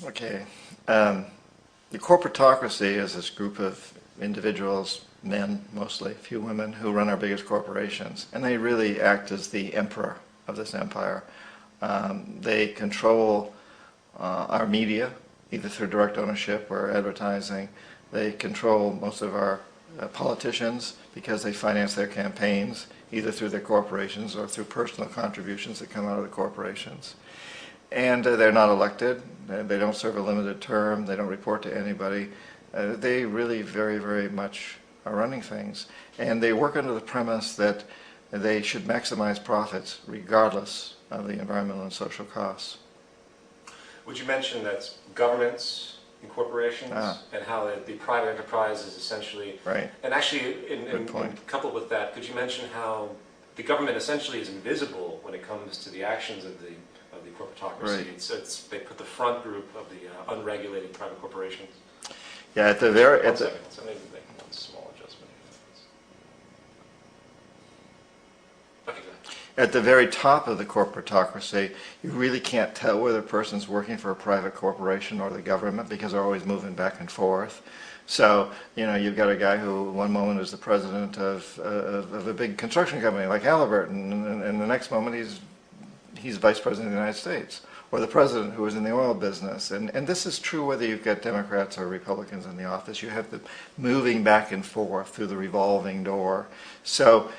Okay. The corporatocracy is this group of individuals, men mostly, few women, who run our biggest corporations. And they really act as the emperor of this empire. They control our media, either through direct ownership or advertising. They control most of our politicians because they finance their campaigns, either through their corporations or through personal contributions that come out of the corporations. And they're not elected. They don't serve a limited term. They don't report to anybody. They really very, very much are running things. And they work under the premise that they should maximize profits regardless of the environmental and social costs. Would you mention that governments and corporations and how the private enterprise is essentially... Right. And actually, coupled with that, could you mention how the government essentially is invisible when it comes to the actions of the corporatocracy? Right. They put the front group of the unregulated private corporations. Yeah, at the very... One second, so maybe make one small adjustment. Okay, go ahead. At the very top of the corporatocracy, you really can't tell whether a person's working for a private corporation or the government because they're always moving back and forth. So, you know, you've got a guy who one moment is the president of a big construction company like Halliburton, and the next moment he's vice president of the United States, or the president who is in the oil business. And this is true whether you've got Democrats or Republicans in the office. You have the moving back and forth through the revolving door. So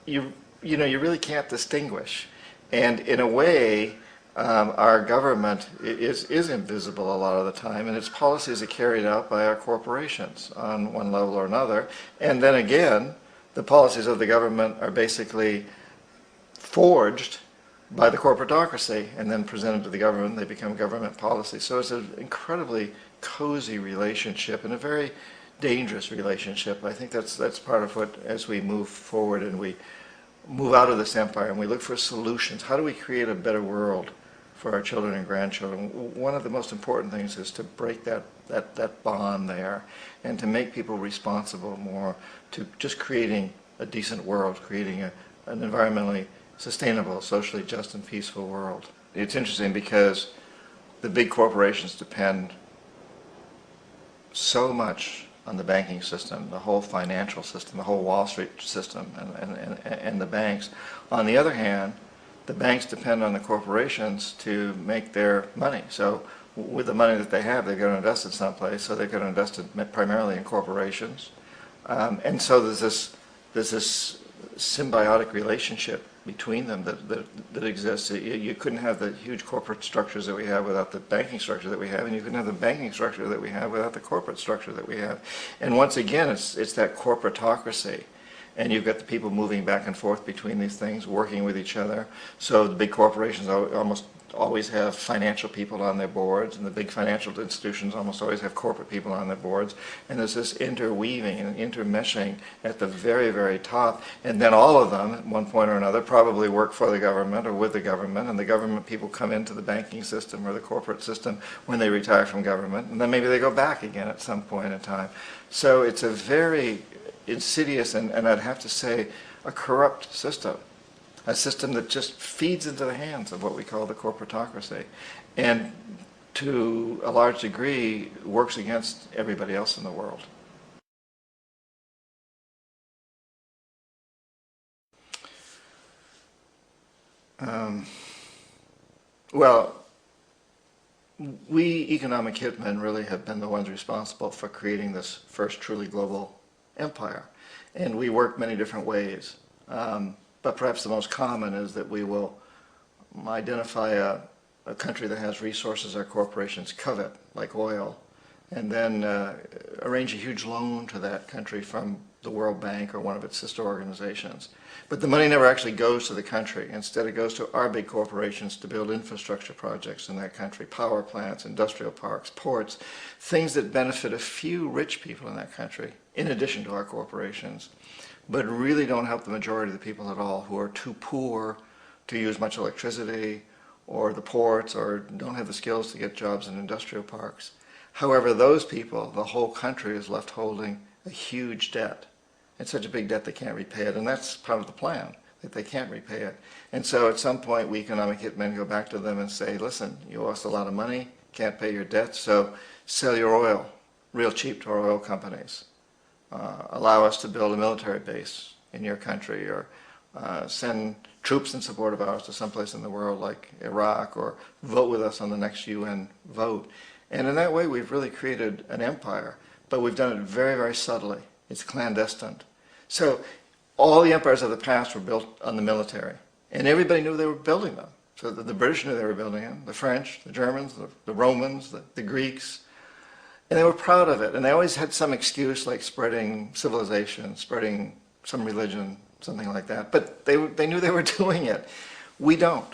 you really can't distinguish. And in a way, our government is invisible a lot of the time, and its policies are carried out by our corporations on one level or another. And then again, the policies of the government are basically forged by the corporatocracy and then presented to the government. They become government policy. So it's an incredibly cozy relationship and a very dangerous relationship. I think that's part of what, as we move forward and we move out of this empire and we look for solutions, how do we create a better world for our children and grandchildren? One of the most important things is to break that bond there and to make people responsible more to just creating a decent world, creating an environmentally sustainable, socially just and peaceful world. It's interesting because the big corporations depend so much on the banking system, the whole financial system, the whole Wall Street system, and the banks. On the other hand, the banks depend on the corporations to make their money. So with the money that they have, they've got to invest it someplace, so they've got to invest it primarily in corporations. And so there's this symbiotic relationship between them that exists. You couldn't have the huge corporate structures that we have without the banking structure that we have, and you couldn't have the banking structure that we have without the corporate structure that we have. And once again, it's that corporatocracy. And you've got the people moving back and forth between these things, working with each other. So the big corporations almost always have financial people on their boards, and the big financial institutions almost always have corporate people on their boards. And there's this interweaving and intermeshing at the very, very top. And then all of them, at one point or another, probably work for the government or with the government, and the government people come into the banking system or the corporate system when they retire from government, and then maybe they go back again at some point in time. So it's a very insidious and I'd have to say a corrupt system. A system that just feeds into the hands of what we call the corporatocracy, and to a large degree works against everybody else in the world. Well, we economic hitmen really have been the ones responsible for creating this first truly global empire, and we work many different ways. But perhaps the most common is that we will identify a country that has resources our corporations covet, like oil, and then arrange a huge loan to that country from the World Bank or one of its sister organizations. But the money never actually goes to the country. Instead, it goes to our big corporations to build infrastructure projects in that country, power plants, industrial parks, ports, things that benefit a few rich people in that country, in addition to our corporations, but really don't help the majority of the people at all, who are too poor to use much electricity, or the ports, or don't have the skills to get jobs in industrial parks. However, those people, the whole country is left holding a huge debt. It's such a big debt they can't repay it, and that's part of the plan, that they can't repay it. And so at some point, we economic hitmen go back to them and say, listen, you owe us a lot of money, can't pay your debt, so sell your oil real cheap to our oil companies. Allow us to build a military base in your country, or send troops in support of ours to someplace in the world like Iraq, or vote with us on the next UN vote. And in that way, we've really created an empire, but we've done it very, very subtly. It's clandestine. So all the empires of the past were built on the military, and everybody knew they were building them. So the British knew they were building them, the French, the Germans, the Romans, the Greeks, and they were proud of it. And they always had some excuse, like spreading civilization, spreading some religion, something like that. But they knew they were doing it. We don't.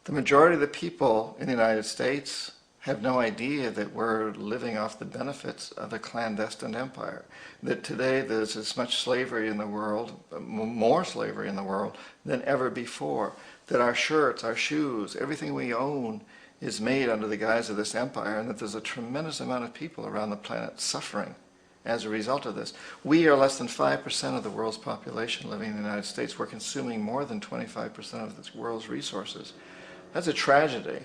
The majority of the people in the United States have no idea that we're living off the benefits of a clandestine empire. That today there's as much slavery in the world, more slavery in the world than ever before. That our shirts, our shoes, everything we own is made under the guise of this empire, and that there's a tremendous amount of people around the planet suffering as a result of this. We are less than 5% of the world's population living in the United States. We're consuming more than 25% of this world's resources. That's a tragedy.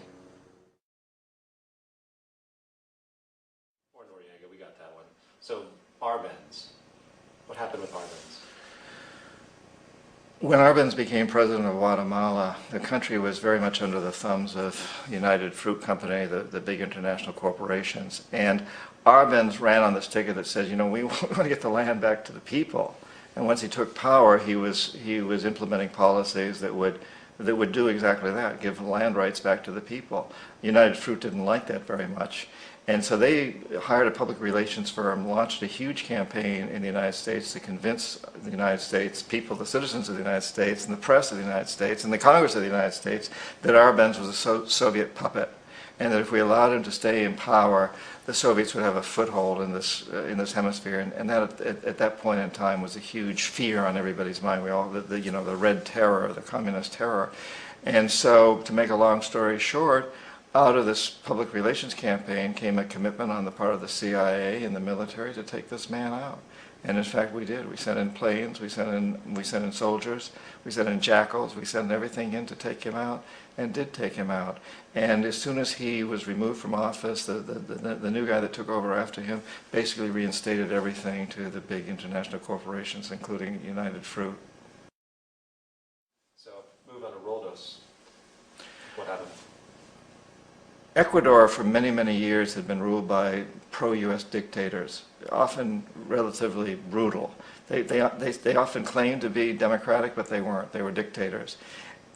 We got that one. So Arbenz, what happened with Arbenz? When Arbenz became president of Guatemala, the country was very much under the thumbs of United Fruit Company, the big international corporations. And Arbenz ran on this ticket that says, you know, we want to get the land back to the people. And once he took power, he was implementing policies that would do exactly that, give land rights back to the people. United Fruit didn't like that very much. And so they hired a public relations firm, launched a huge campaign in the United States to convince the United States people, the citizens of the United States, and the press of the United States, and the Congress of the United States, that Arbenz was a Soviet puppet, and that if we allowed him to stay in power, the Soviets would have a foothold in this hemisphere. And that at that point in time was a huge fear on everybody's mind. We all, the Red Terror, the Communist terror. And so, to make a long story short, out of this public relations campaign came a commitment on the part of the CIA and the military to take this man out. And in fact, we did. We sent in planes, we sent in soldiers, we sent in jackals, we sent everything in to take him out, and did take him out. And as soon as he was removed from office, the new guy that took over after him basically reinstated everything to the big international corporations, including United Fruit. So, move on to Roldos. What happened? Ecuador, for many, many years, had been ruled by pro-U.S. dictators, often relatively brutal. They often claimed to be democratic, but they weren't. They were dictators.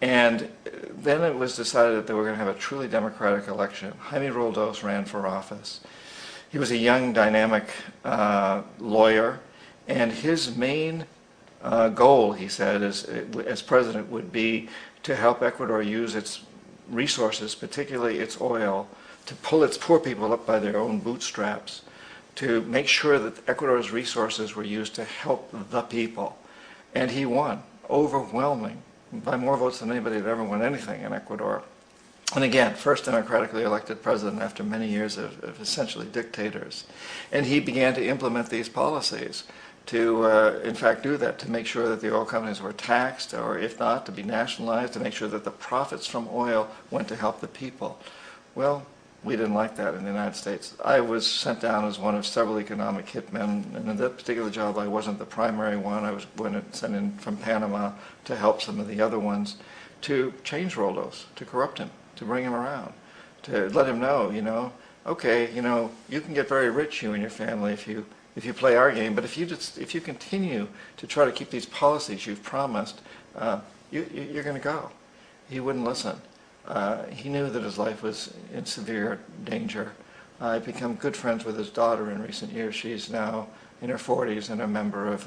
And then it was decided that they were going to have a truly democratic election. Jaime Roldos ran for office. He was a young, dynamic lawyer, and his main goal, he said, as president, would be to help Ecuador use its resources, particularly its oil, to pull its poor people up by their own bootstraps, to make sure that Ecuador's resources were used to help the people. And he won, overwhelming, by more votes than anybody had ever won anything in Ecuador. And again, first democratically elected president after many years of essentially dictators. And he began to implement these policies to, in fact, do that, to make sure that the oil companies were taxed, or if not, to be nationalized, to make sure that the profits from oil went to help the people. Well, we didn't like that in the United States. I was sent down as one of several economic hitmen, and in that particular job I wasn't the primary one. I was sent in from Panama to help some of the other ones to change Roldos, to corrupt him, to bring him around, to let him know, okay, you can get very rich, you and your family, if you play our game, but if you continue to try to keep these policies you've promised, you're going to go. He wouldn't listen. He knew that his life was in severe danger. I've become good friends with his daughter in recent years. She's now in her 40s and a member of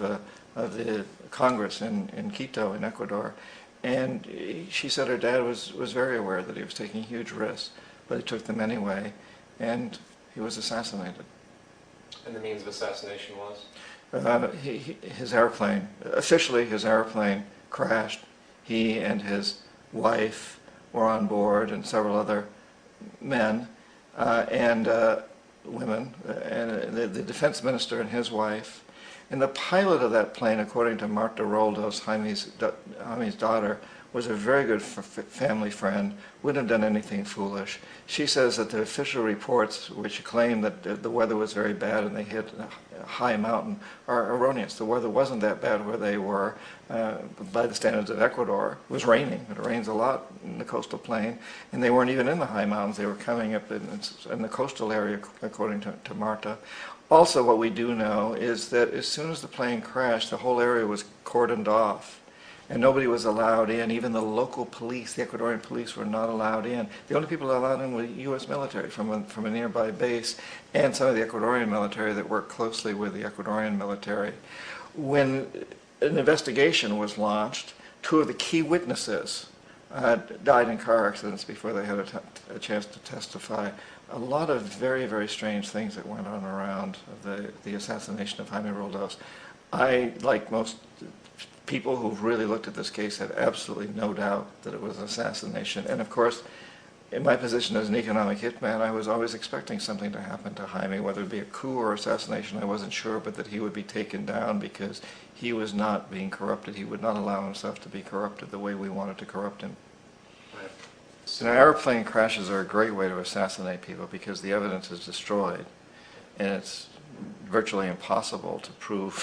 the Congress in Quito, in Ecuador. And she said her dad was very aware that he was taking huge risks, but he took them anyway, and he was assassinated. And the means of assassination was? His airplane, officially his airplane crashed. He and his wife were on board, and several other men and women, and the defense minister and his wife. And the pilot of that plane, according to Marta Roldos, Jaime's daughter, was a very good family friend, wouldn't have done anything foolish. She says that the official reports, which claim that the weather was very bad and they hit a high mountain, are erroneous. The weather wasn't that bad where they were by the standards of Ecuador. It was raining. It rains a lot in the coastal plain, and they weren't even in the high mountains. They were coming up in the coastal area, according to Marta. Also, what we do know is that as soon as the plane crashed, the whole area was cordoned off. And nobody was allowed in. Even the local police, the Ecuadorian police, were not allowed in. The only people allowed in were U.S. military from a nearby base and some of the Ecuadorian military that worked closely with the Ecuadorian military. When an investigation was launched, two of the key witnesses died in car accidents before they had a chance to testify. A lot of very, very strange things that went on around the assassination of Jaime Roldos. I, like most people who've really looked at this case, have absolutely no doubt that it was an assassination. And of course, in my position as an economic hitman, I was always expecting something to happen to Jaime, whether it be a coup or assassination, I wasn't sure, but that he would be taken down because he was not being corrupted. He would not allow himself to be corrupted the way we wanted to corrupt him. Right. So now, airplane crashes are a great way to assassinate people because the evidence is destroyed, and it's virtually impossible to prove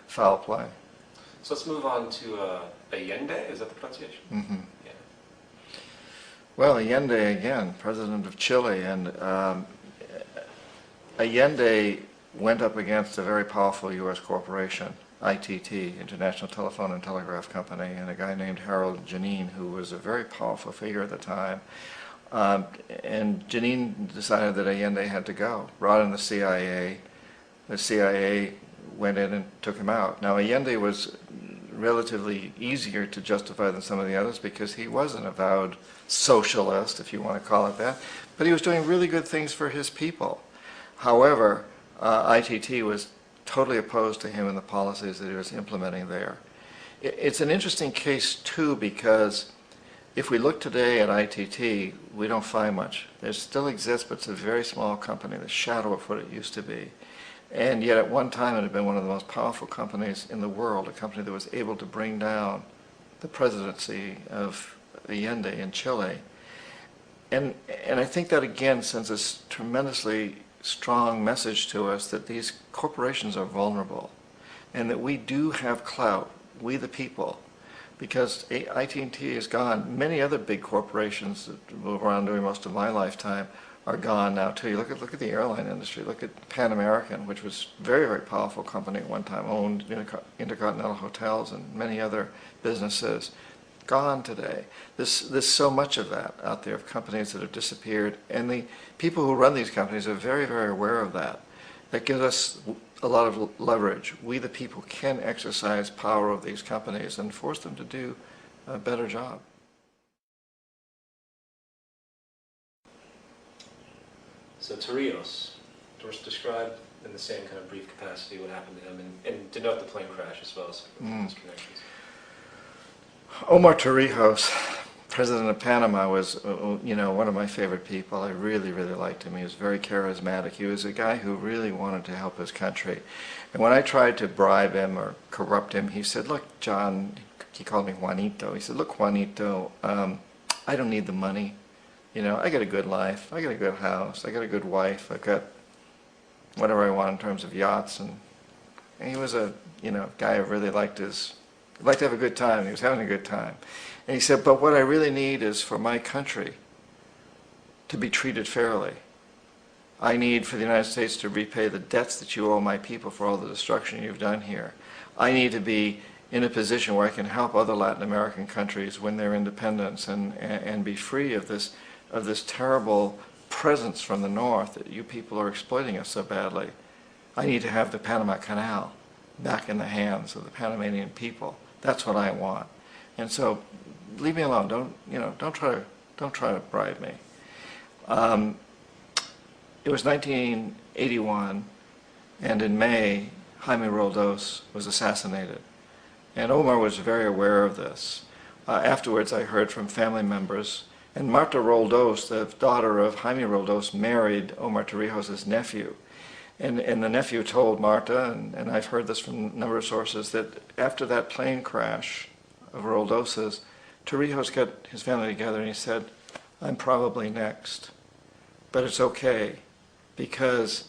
foul play. So let's move on to Allende, is that the pronunciation? Mm-hmm. Yeah. Well, Allende again, president of Chile, and Allende went up against a very powerful U.S. corporation, ITT, International Telephone and Telegraph Company, and a guy named Harold Janine, who was a very powerful figure at the time. And Janine decided that Allende had to go, brought in the CIA. The CIA went in and took him out. Now, Allende was relatively easier to justify than some of the others because he was an avowed socialist, if you want to call it that, but he was doing really good things for his people. However, ITT was totally opposed to him and the policies that he was implementing there. It's an interesting case, too, because if we look today at ITT, we don't find much. There still exists, but it's a very small company, the shadow of what it used to be. And yet at one time it had been one of the most powerful companies in the world, a company that was able to bring down the presidency of Allende in Chile. And I think that again sends a tremendously strong message to us that these corporations are vulnerable and that we do have clout, we the people, because ITT is gone. Many other big corporations that move around during most of my lifetime are gone now too. You look at the airline industry. Look at Pan American, which was a very, very powerful company at one time, owned Intercontinental Hotels and many other businesses. Gone today. There's so much of that out there, of companies that have disappeared, and the people who run these companies are very, very aware of that. That gives us a lot of leverage. We the people can exercise power of these companies and force them to do a better job. So Torrijos, describe in the same kind of brief capacity what happened to him, and denote the plane crash as well as his connections. Omar Torrijos, president of Panama, was one of my favorite people. I really, really liked him. He was very charismatic. He was a guy who really wanted to help his country. And when I tried to bribe him or corrupt him, he said, "Look, John," he called me Juanito. He said, "Look, Juanito, I don't need the money. I got a good life, I got a good house, I got a good wife, I got whatever I want in terms of yachts." And he was a guy who really liked to have a good time. He was having a good time. And he said, "But what I really need is for my country to be treated fairly. I need for the United States to repay the debts that you owe my people for all the destruction you've done here. I need to be in a position where I can help other Latin American countries win their independence and be free of this terrible presence from the north that you people are exploiting us so badly. I need to have the Panama Canal back in the hands of the Panamanian people. That's what I want. And so, leave me alone. Don't try to bribe me." It was 1981, and in May, Jaime Roldos was assassinated. And Omar was very aware of this. Afterwards, I heard from family members, and Marta Roldos, the daughter of Jaime Roldos, married Omar Torrijos' nephew. And the nephew told Marta, and I've heard this from a number of sources, that after that plane crash of Roldosa's, Torrijos got his family together and he said, I'm probably next, but it's okay because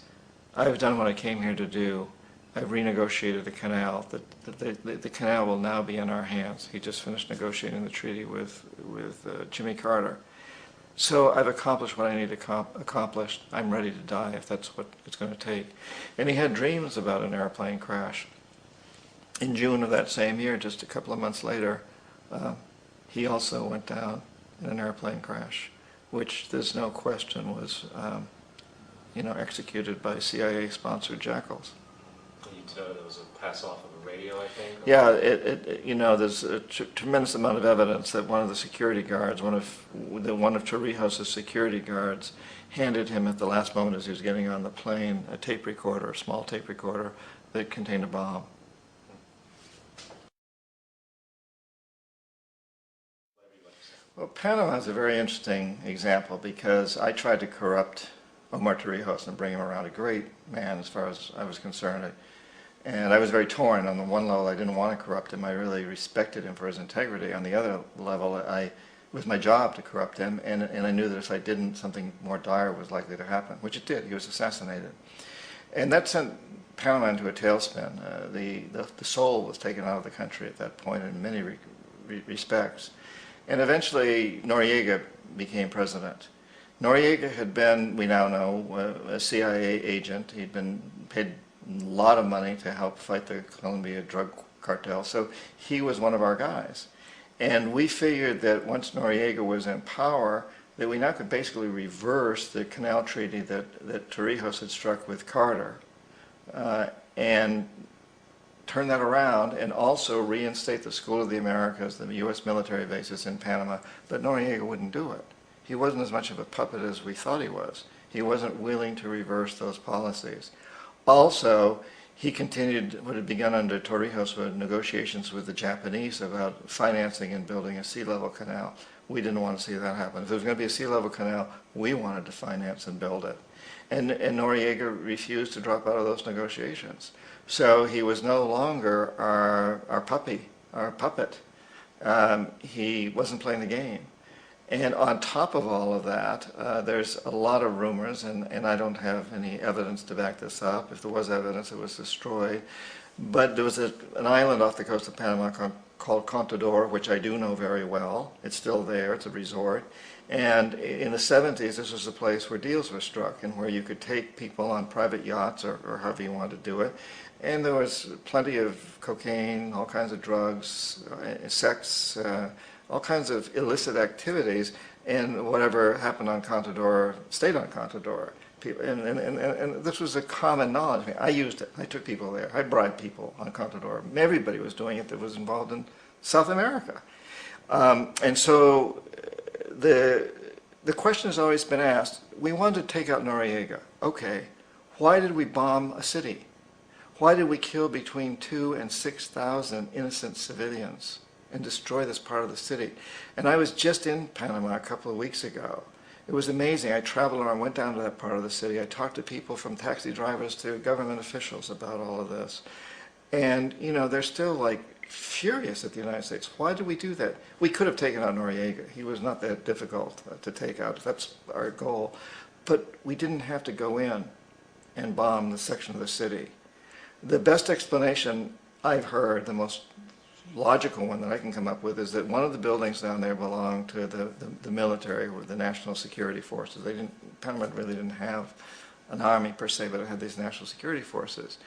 I've done what I came here to do. I've renegotiated the canal. The canal will now be in our hands. He just finished negotiating the treaty with Jimmy Carter. So I've accomplished what I need to accomplish. I'm ready to die if that's what it's going to take. And he had dreams about an airplane crash. In June of that same year, just a couple of months later, he also went down in an airplane crash, which there's no question was, executed by CIA-sponsored jackals. There was a pass-off of a radio, I think? Yeah, there's a tremendous amount of evidence that one of the security guards, one of Torrijos' security guards, handed him at the last moment as he was getting on the plane a tape recorder, a small tape recorder that contained a bomb. Well, Panama is a very interesting example because I tried to corrupt Omar Torrijos and bring him around. A great man as far as I was concerned. And I was very torn. On the one level, I didn't want to corrupt him. I really respected him for his integrity. On the other level, it was my job to corrupt him, and I knew that if I didn't, something more dire was likely to happen, which it did. He was assassinated. And that sent Panama into a tailspin. The soul was taken out of the country at that point in many respects. And eventually, Noriega became president. Noriega had been, we now know, a CIA agent. He'd been paid a lot of money to help fight the Colombia drug cartel, so he was one of our guys. And we figured that once Noriega was in power, that we now could basically reverse the canal treaty that Torrijos had struck with Carter, and turn that around and also reinstate the School of the Americas, the U.S. military bases in Panama, but Noriega wouldn't do it. He wasn't as much of a puppet as we thought he was. He wasn't willing to reverse those policies. Also, he continued what had begun under Torrijos with negotiations with the Japanese about financing and building a sea level canal. We didn't want to see that happen. If there was going to be a sea level canal, we wanted to finance and build it. And Noriega refused to drop out of those negotiations. So he was no longer our puppet. He wasn't playing the game. And on top of all of that, there's a lot of rumors, and I don't have any evidence to back this up. If there was evidence, it was destroyed. But there was an island off the coast of Panama called Contador, which I do know very well. It's still there. It's a resort. And in the 70s, this was a place where deals were struck and where you could take people on private yachts or however you wanted to do it. And there was plenty of cocaine, all kinds of drugs, sex, all kinds of illicit activities, and whatever happened on Contador stayed on Contador. And this was a common knowledge. I mean, I used it. I took people there. I bribed people on Contador. Everybody was doing it that was involved in South America. And so the question has always been asked, we wanted to take out Noriega. Okay, why did we bomb a city? Why did we kill between 2,000 and 6,000 innocent civilians and destroy this part of the city? And I was just in Panama a couple of weeks ago. It was amazing. I traveled around, went down to that part of the city. I talked to people from taxi drivers to government officials about all of this. And, you know, they're still like furious at the United States. Why did we do that? We could have taken out Noriega. He was not that difficult to take out. That's our goal. But we didn't have to go in and bomb the section of the city. The best explanation I've heard, the most logical one that I can come up with, is that one of the buildings down there belonged to the military or the national security forces. Panama really didn't have an army per se, but it had these national security forces.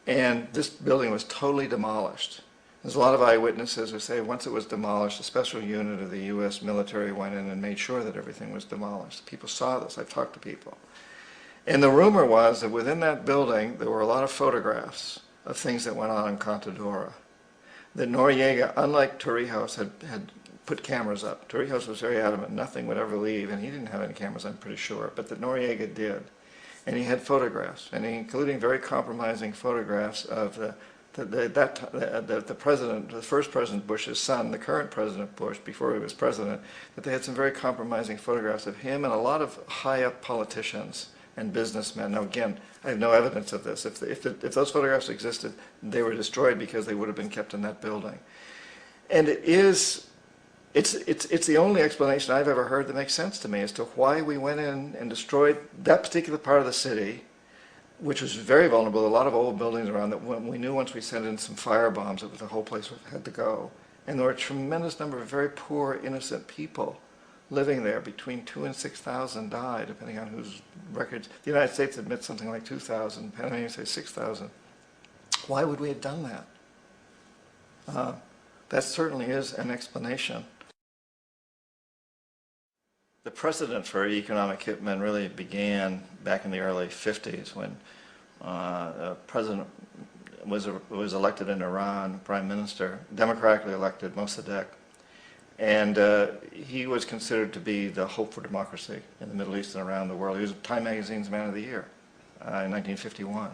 And this building was totally demolished. There's a lot of eyewitnesses who say once it was demolished, a special unit of the U.S. military went in and made sure that everything was demolished. People saw this. I've talked to people. And the rumor was that within that building there were a lot of photographs of things that went on in Contadora. That Noriega, unlike Torrijos, had put cameras up. Torrijos was very adamant nothing would ever leave, and he didn't have any cameras, I'm pretty sure, but that Noriega did. And he had photographs, and including very compromising photographs of the president, the first President Bush's son, the current President Bush, before he was president, that they had some very compromising photographs of him and a lot of high-up politicians and businessmen. Now again, I have no evidence of this. If those photographs existed, they were destroyed because they would have been kept in that building. And it's the only explanation I've ever heard that makes sense to me as to why we went in and destroyed that particular part of the city, which was very vulnerable. A lot of old buildings around that we knew once we sent in some fire bombs that the whole place had to go. And there were a tremendous number of very poor, innocent people living there. Between 2,000 and 6,000 died, depending on whose records. The United States admits something like 2,000. Panamanians say 6,000. Why would we have done that? That certainly is an explanation. The precedent for economic hitmen really began back in the early 50s when a president was elected in Iran, prime minister, democratically elected, Mossadegh, and he was considered to be the hope for democracy in the Middle East and around the world. He was Time Magazine's Man of the Year in 1951.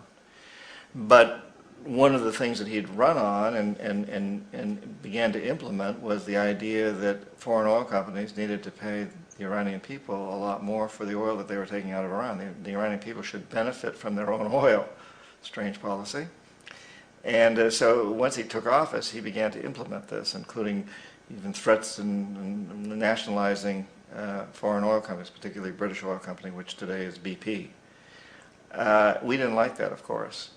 But one of the things that he'd run on and began to implement was the idea that foreign oil companies needed to pay the Iranian people a lot more for the oil that they were taking out of Iran. The Iranian people should benefit from their own oil. Strange policy. And so once he took office, he began to implement this, including even threats and nationalizing foreign oil companies, particularly British Oil Company, which today is BP. We didn't like that, of course.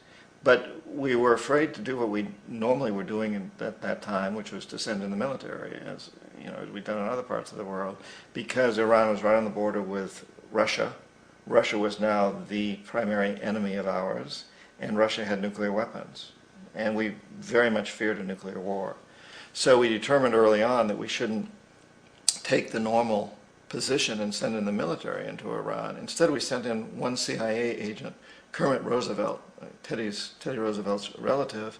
But we were afraid to do what we normally were doing at that time, which was to send in the military, as we've done in other parts of the world, because Iran was right on the border with Russia. Russia was now the primary enemy of ours, and Russia had nuclear weapons. And we very much feared a nuclear war. So we determined early on that we shouldn't take the normal position and send in the military into Iran. Instead, we sent in one CIA agent, Kermit Roosevelt, Teddy Roosevelt's relative.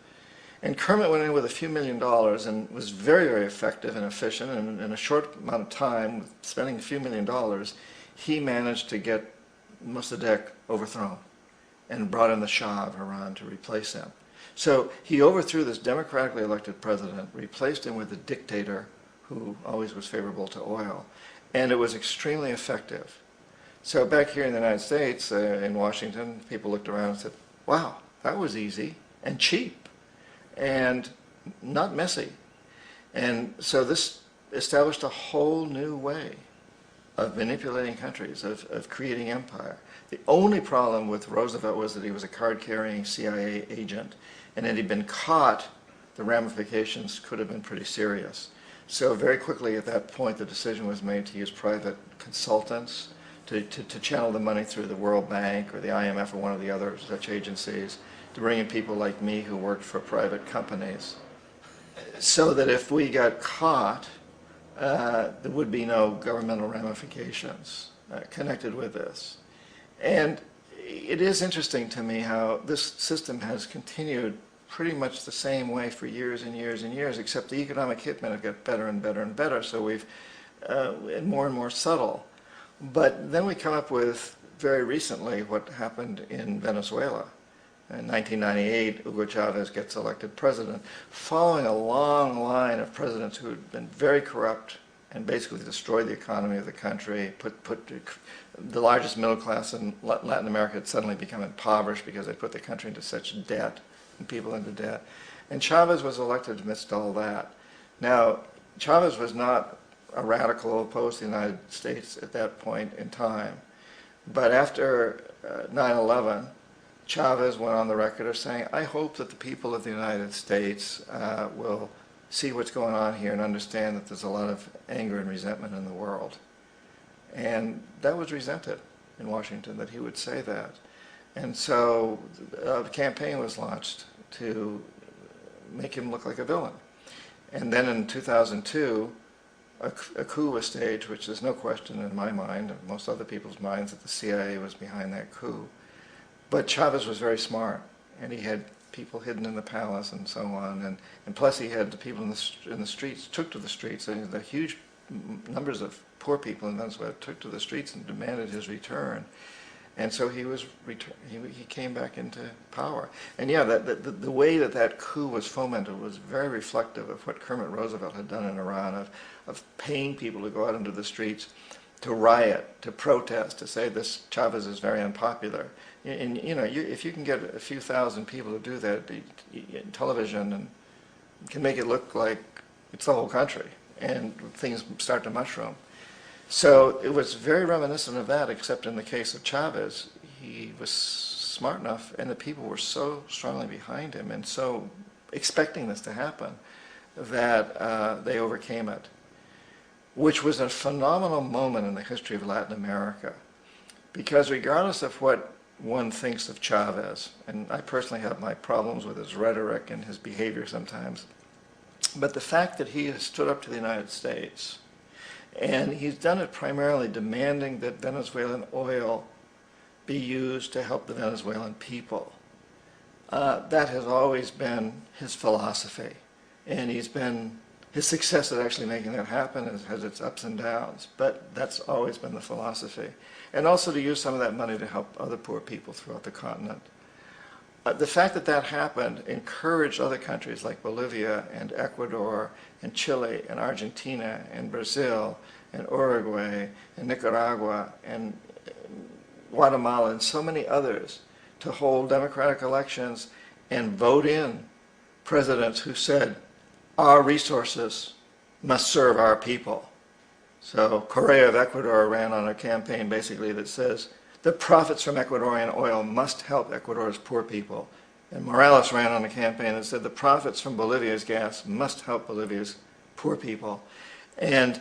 And Kermit went in with a few $1 million and was very, very effective and efficient. And in a short amount of time, spending a few $1 million, he managed to get Mossadegh overthrown and brought in the Shah of Iran to replace him. So he overthrew this democratically elected president, replaced him with a dictator who always was favorable to oil. And it was extremely effective. So back here in the United States, in Washington, people looked around and said, wow, that was easy and cheap and not messy. And so this established a whole new way of manipulating countries, of creating empire. The only problem with Roosevelt was that he was a card-carrying CIA agent, and had he been caught, the ramifications could have been pretty serious. So very quickly at that point, the decision was made to use private consultants to channel the money through the World Bank or the IMF or one of the other such agencies, to bring in people like me who worked for private companies, so that if we got caught, there would be no governmental ramifications connected with this. And it is interesting to me how this system has continued pretty much the same way for years and years and years, except the economic hitmen have got better and better and better, so we've and more subtle. But then we come up with, very recently, what happened in Venezuela. In 1998, Hugo Chavez gets elected president, following a long line of presidents who had been very corrupt and basically destroyed the economy of the country, put the largest middle class in Latin America had suddenly become impoverished because they put the country into such debt and people into debt. And Chavez was elected amidst all that. Now, Chavez was not a radical opposed to the United States at that point in time. But after 9/11, Chavez went on the record of saying, I hope that the people of the United States will see what's going on here and understand that there's a lot of anger and resentment in the world. And that was resented in Washington, that he would say that. And so a campaign was launched to make him look like a villain. And then in 2002, a coup was staged, which there's no question in my mind, and most other people's minds, that the CIA was behind that coup. But Chavez was very smart, and he had people hidden in the palace and so on, and plus he had the people in the streets, took to the streets, and the huge numbers of poor people in Venezuela took to the streets and demanded his return. And so he came back into power. And yeah, the way that coup was fomented was very reflective of what Kermit Roosevelt had done in Iran, of paying people to go out into the streets to riot, to protest, to say this Chavez is very unpopular. And if you can get a few thousand people to do that, television and can make it look like it's the whole country, and things start to mushroom. So it was very reminiscent of that, except in the case of Chavez, he was smart enough, and the people were so strongly behind him and so expecting this to happen that they overcame it, which was a phenomenal moment in the history of Latin America. Because regardless of what one thinks of Chavez, and I personally have my problems with his rhetoric and his behavior sometimes, but the fact that he has stood up to the United States, and he's done it primarily demanding that Venezuelan oil be used to help the Venezuelan people. That has always been his philosophy, and his success at actually making that happen has its ups and downs, but that's always been the philosophy. And also to use some of that money to help other poor people throughout the continent. The fact that that happened encouraged other countries like Bolivia and Ecuador and Chile and Argentina and Brazil and Uruguay and Nicaragua and Guatemala and so many others to hold democratic elections and vote in presidents who said, our resources must serve our people. So Correa of Ecuador ran on a campaign basically that says the profits from Ecuadorian oil must help Ecuador's poor people. And Morales ran on a campaign that said the profits from Bolivia's gas must help Bolivia's poor people. And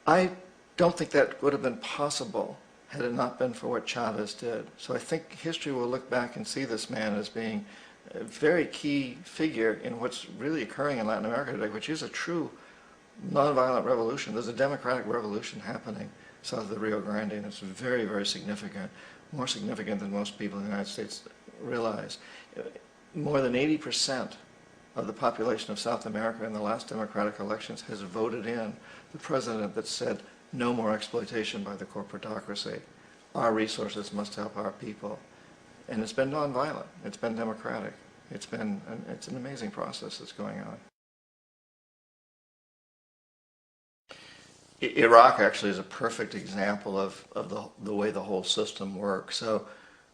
I don't think that would have been possible had it not been for what Chavez did. So I think history will look back and see this man as being a very key figure in what's really occurring in Latin America today, which is a true nonviolent revolution. There's a democratic revolution happening south of the Rio Grande, and it's very, very significant, more significant than most people in the United States realize. More than 80% of the population of South America in the last democratic elections has voted in the president that said no more exploitation by the corporatocracy. Our resources must help our people. And it's been nonviolent. It's been democratic. It's an amazing process that's going on. Iraq actually is a perfect example of the way the whole system works. So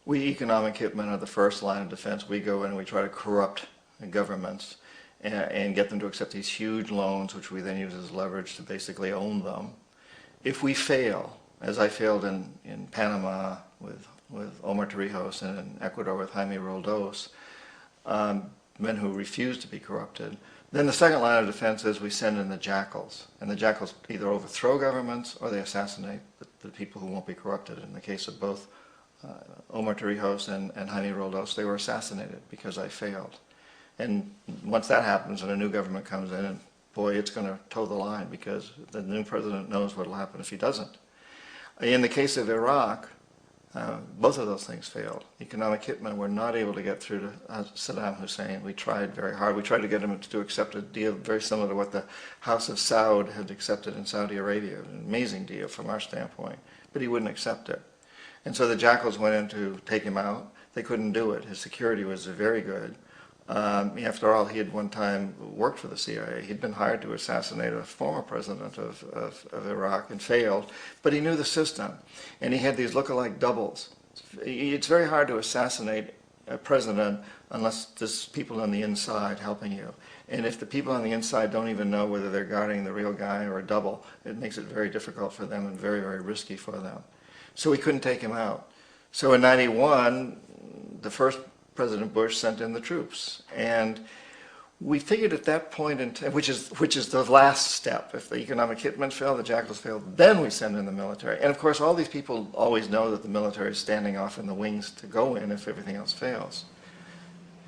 we economic hitmen are the first line of defense. We go in and we try to corrupt governments and get them to accept these huge loans, which we then use as leverage to basically own them. If we fail, as I failed in Panama with Omar Torrijos and in Ecuador with Jaime Roldos, men who refuse to be corrupted, then the second line of defense is we send in the jackals. And the jackals either overthrow governments or they assassinate the people who won't be corrupted. In the case of both Omar Torrijos and Jaime Roldos, they were assassinated because I failed. And once that happens and a new government comes in, and boy, it's going to toe the line because the new president knows what will happen if he doesn't. In the case of Iraq, both of those things failed. Economic hitmen were not able to get through to Saddam Hussein. We tried very hard. We tried to get him to accept a deal very similar to what the House of Saud had accepted in Saudi Arabia, an amazing deal from our standpoint, but he wouldn't accept it. And so the jackals went in to take him out. They couldn't do it. His security was very good. After all, he had one time worked for the CIA. He'd been hired to assassinate a former president of Iraq and failed, but he knew the system, and he had these look-alike doubles. It's very hard to assassinate a president unless there's people on the inside helping you. And if the people on the inside don't even know whether they're guarding the real guy or a double, it makes it very difficult for them and very, very risky for them. So we couldn't take him out. So in '91, the first President Bush sent in the troops, and we figured at that point, which is the last step. If the economic hitmen fail, the jackals fail, then we send in the military. And of course, all these people always know that the military is standing off in the wings to go in if everything else fails.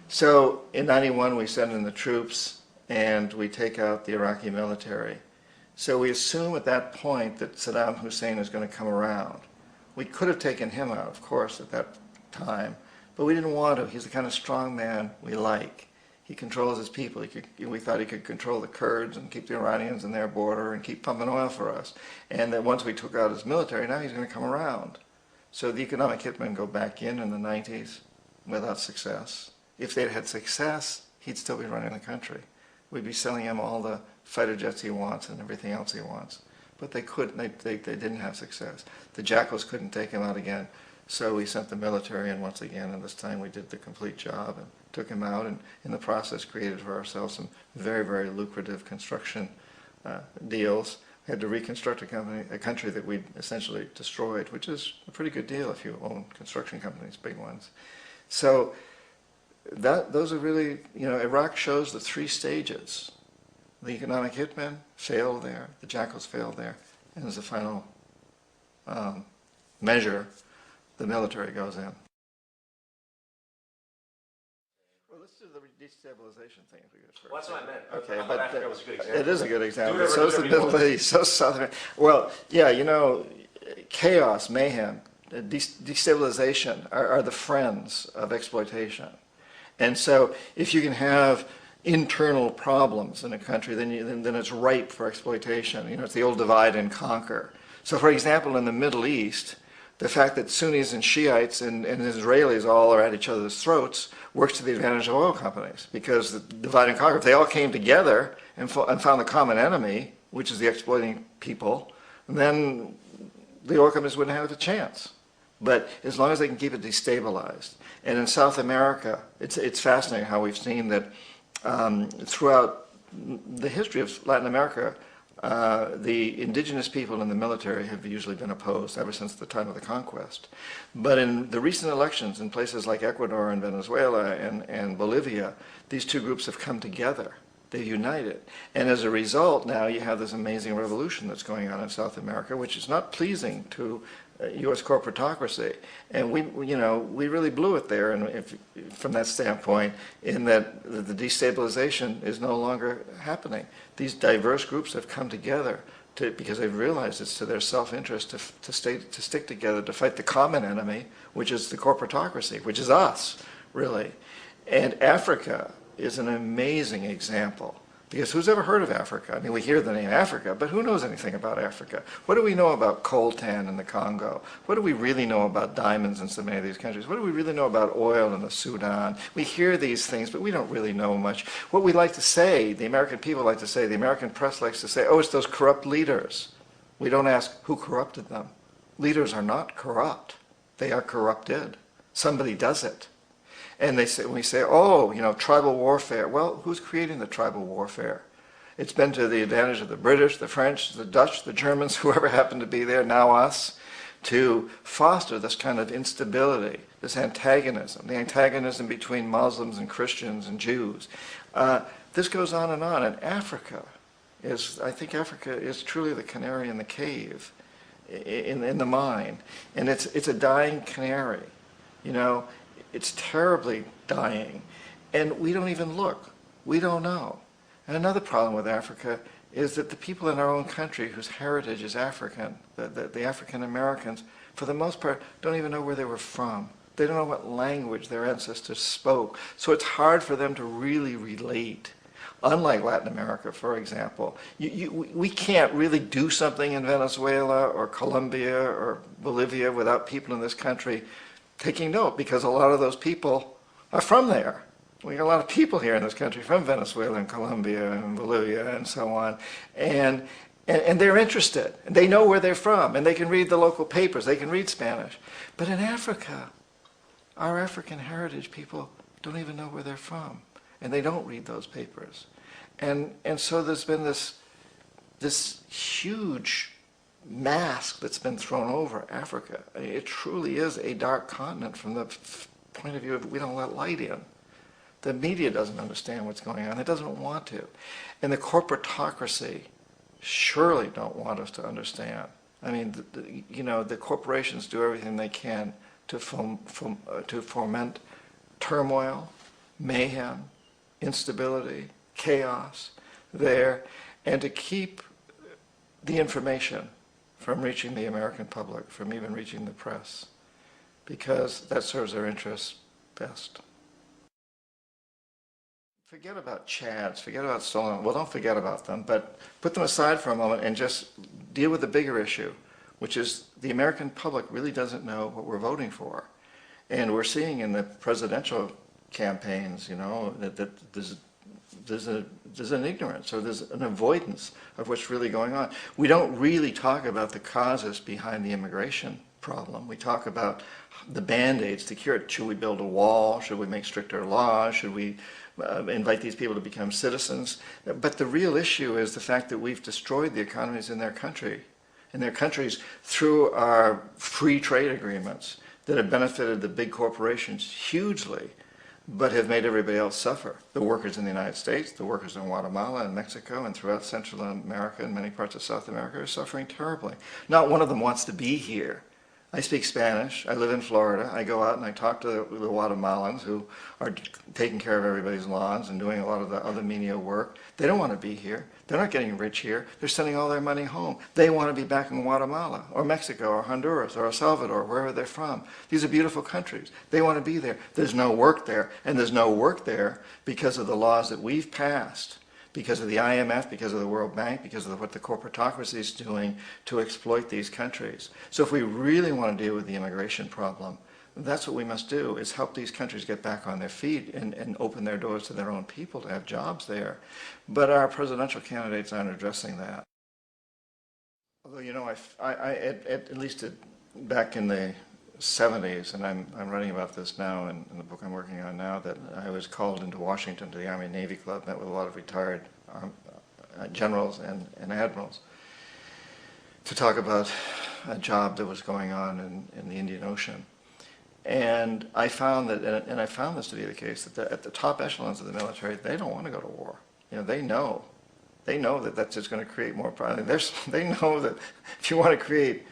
So in '91, we send in the troops, and we take out the Iraqi military. So we assume at that point that Saddam Hussein is going to come around. We could have taken him out, of course, at that time. But we didn't want to. He's the kind of strong man we like. He controls his people. We thought he could control the Kurds and keep the Iranians in their border and keep pumping oil for us. And that once we took out his military, now he's going to come around. So the economic hitmen go back in the '90s without success. If they'd had success, he'd still be running the country. We'd be selling him all the fighter jets he wants and everything else he wants. but they couldn't. They didn't have success. The Jackals couldn't take him out again, so we sent the military in once again, and this time we did the complete job and took him out, and in the process created for ourselves some very, very lucrative construction deals. We had to reconstruct a country that we'd essentially destroyed, which is a pretty good deal if you own construction companies, big ones. So those are really, Iraq shows the three stages. The economic hitmen failed there, the Jackals failed there, and as a final measure, the military goes in. Well, let's do the destabilization thing if we go first. Well, that's what I meant. Okay, I thought Africa was a good example. it is a good example. Do So is the Middle East, so South America. Well, yeah, chaos, mayhem, destabilization are the friends of exploitation. And so if you can have internal problems in a country, then it's ripe for exploitation. It's the old divide and conquer. So for example, in the Middle East, the fact that Sunnis and Shiites and Israelis all are at each other's throats works to the advantage of oil companies, because the divide and conquer, if they all came together and found the common enemy, which is the exploiting people, then the oil companies wouldn't have a chance. But as long as they can keep it destabilized. And in South America, it's fascinating how we've seen that throughout the history of Latin America, the indigenous people in the military have usually been opposed ever since the time of the conquest. But in the recent elections in places like Ecuador and Venezuela and Bolivia, these two groups have come together. They've united. And as a result, now you have this amazing revolution that's going on in South America, which is not pleasing to U.S. corporatocracy. And we really blew it there, and from that standpoint, in that the destabilization is no longer happening. These diverse groups have come together because they've realized it's to their self-interest to stick together to fight the common enemy, which is the corporatocracy, which is us, really. And Africa is an amazing example. Because who's ever heard of Africa? I mean, we hear the name Africa, but who knows anything about Africa? What do we know about coltan in the Congo? What do we really know about diamonds in so many of these countries? What do we really know about oil in the Sudan? We hear these things, but we don't really know much. What we like to say, the American people like to say, the American press likes to say, oh, it's those corrupt leaders. We don't ask who corrupted them. Leaders are not corrupt. They are corrupted. Somebody does it. And we say, oh, tribal warfare. Well, who's creating the tribal warfare? It's been to the advantage of the British, the French, the Dutch, the Germans, whoever happened to be there, now us, to foster this kind of instability, this antagonism, the antagonism between Muslims and Christians and Jews. This goes on. And Africa I think Africa is truly the canary in the cave, in the mine. And it's a dying canary, It's terribly dying, and we don't even look. We don't know. And another problem with Africa is that the people in our own country whose heritage is African, the African Americans, for the most part, don't even know where they were from. They don't know what language their ancestors spoke. So it's hard for them to really relate. Unlike Latin America, for example, we can't really do something in Venezuela or Colombia or Bolivia without people in this country taking note, because a lot of those people are from there. We got a lot of people here in this country from Venezuela and Colombia and Bolivia and so on, and they're interested, and they know where they're from, and they can read the local papers, they can read Spanish. But in Africa, our African heritage people don't even know where they're from, and they don't read those papers. And so there's been this huge mask that's been thrown over Africa. I mean, it truly is a dark continent from the point of view of we don't let light in. The media doesn't understand what's going on. It doesn't want to. And the corporatocracy surely don't want us to understand. I mean, the corporations do everything they can to foment turmoil, mayhem, instability, chaos there, and to keep the information from reaching the American public, from even reaching the press, because that serves their interests best. Forget about Chads, forget about Solomon. Well, don't forget about them, but put them aside for a moment and just deal with the bigger issue, which is the American public really doesn't know what we're voting for. And we're seeing in the presidential campaigns, that there's there's an ignorance, or there's an avoidance of what's really going on. We don't really talk about the causes behind the immigration problem. We talk about the band-aids to cure it. Should we build a wall? Should we make stricter laws? Should we invite these people to become citizens? But the real issue is the fact that we've destroyed the economies in their countries through our free trade agreements that have benefited the big corporations hugely, but have made everybody else suffer. The workers in the United States, the workers in Guatemala and Mexico and throughout Central America and many parts of South America are suffering terribly. Not one of them wants to be here. I speak Spanish. I live in Florida. I go out and I talk to the Guatemalans who are taking care of everybody's lawns and doing a lot of the other menial work. They don't want to be here. They're not getting rich here. They're sending all their money home. They want to be back in Guatemala or Mexico or Honduras or El Salvador, wherever they're from. These are beautiful countries. They want to be there. There's no work there. And there's no work there because of the laws that we've passed, because of the IMF, because of the World Bank, because of what the corporatocracy is doing to exploit these countries. So if we really want to deal with the immigration problem, that's what we must do, is help these countries get back on their feet and open their doors to their own people to have jobs there. But our presidential candidates aren't addressing that. Although, you know, at least back in the 70s, and I'm writing about this now in the book I'm working on now, that I was called into Washington to the Army and Navy Club, met with a lot of retired generals and admirals to talk about a job that was going on in the Indian Ocean. And I found that, and I found this to be the case, that at the top echelons of the military, they don't want to go to war. You know, they know that that's just going to create more problems. They know that if you want to create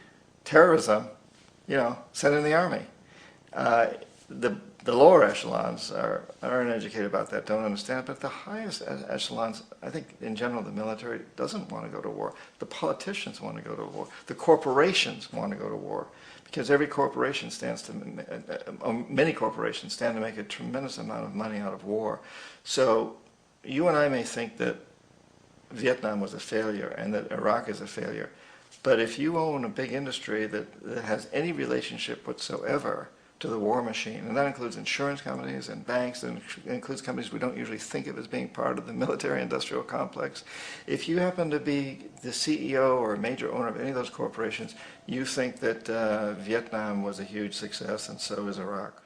terrorism, you know, send in the army. The lower echelons are uneducated about that, don't understand, but the highest echelons, I think in general the military doesn't want to go to war. The politicians want to go to war. The corporations want to go to war, because every corporation many corporations stand to make a tremendous amount of money out of war. So you and I may think that Vietnam was a failure and that Iraq is a failure, but if you own a big industry that has any relationship whatsoever to the war machine, and that includes insurance companies and banks, and includes companies we don't usually think of as being part of the military-industrial complex. If you happen to be the CEO or a major owner of any of those corporations, you think that Vietnam was a huge success, and so is Iraq.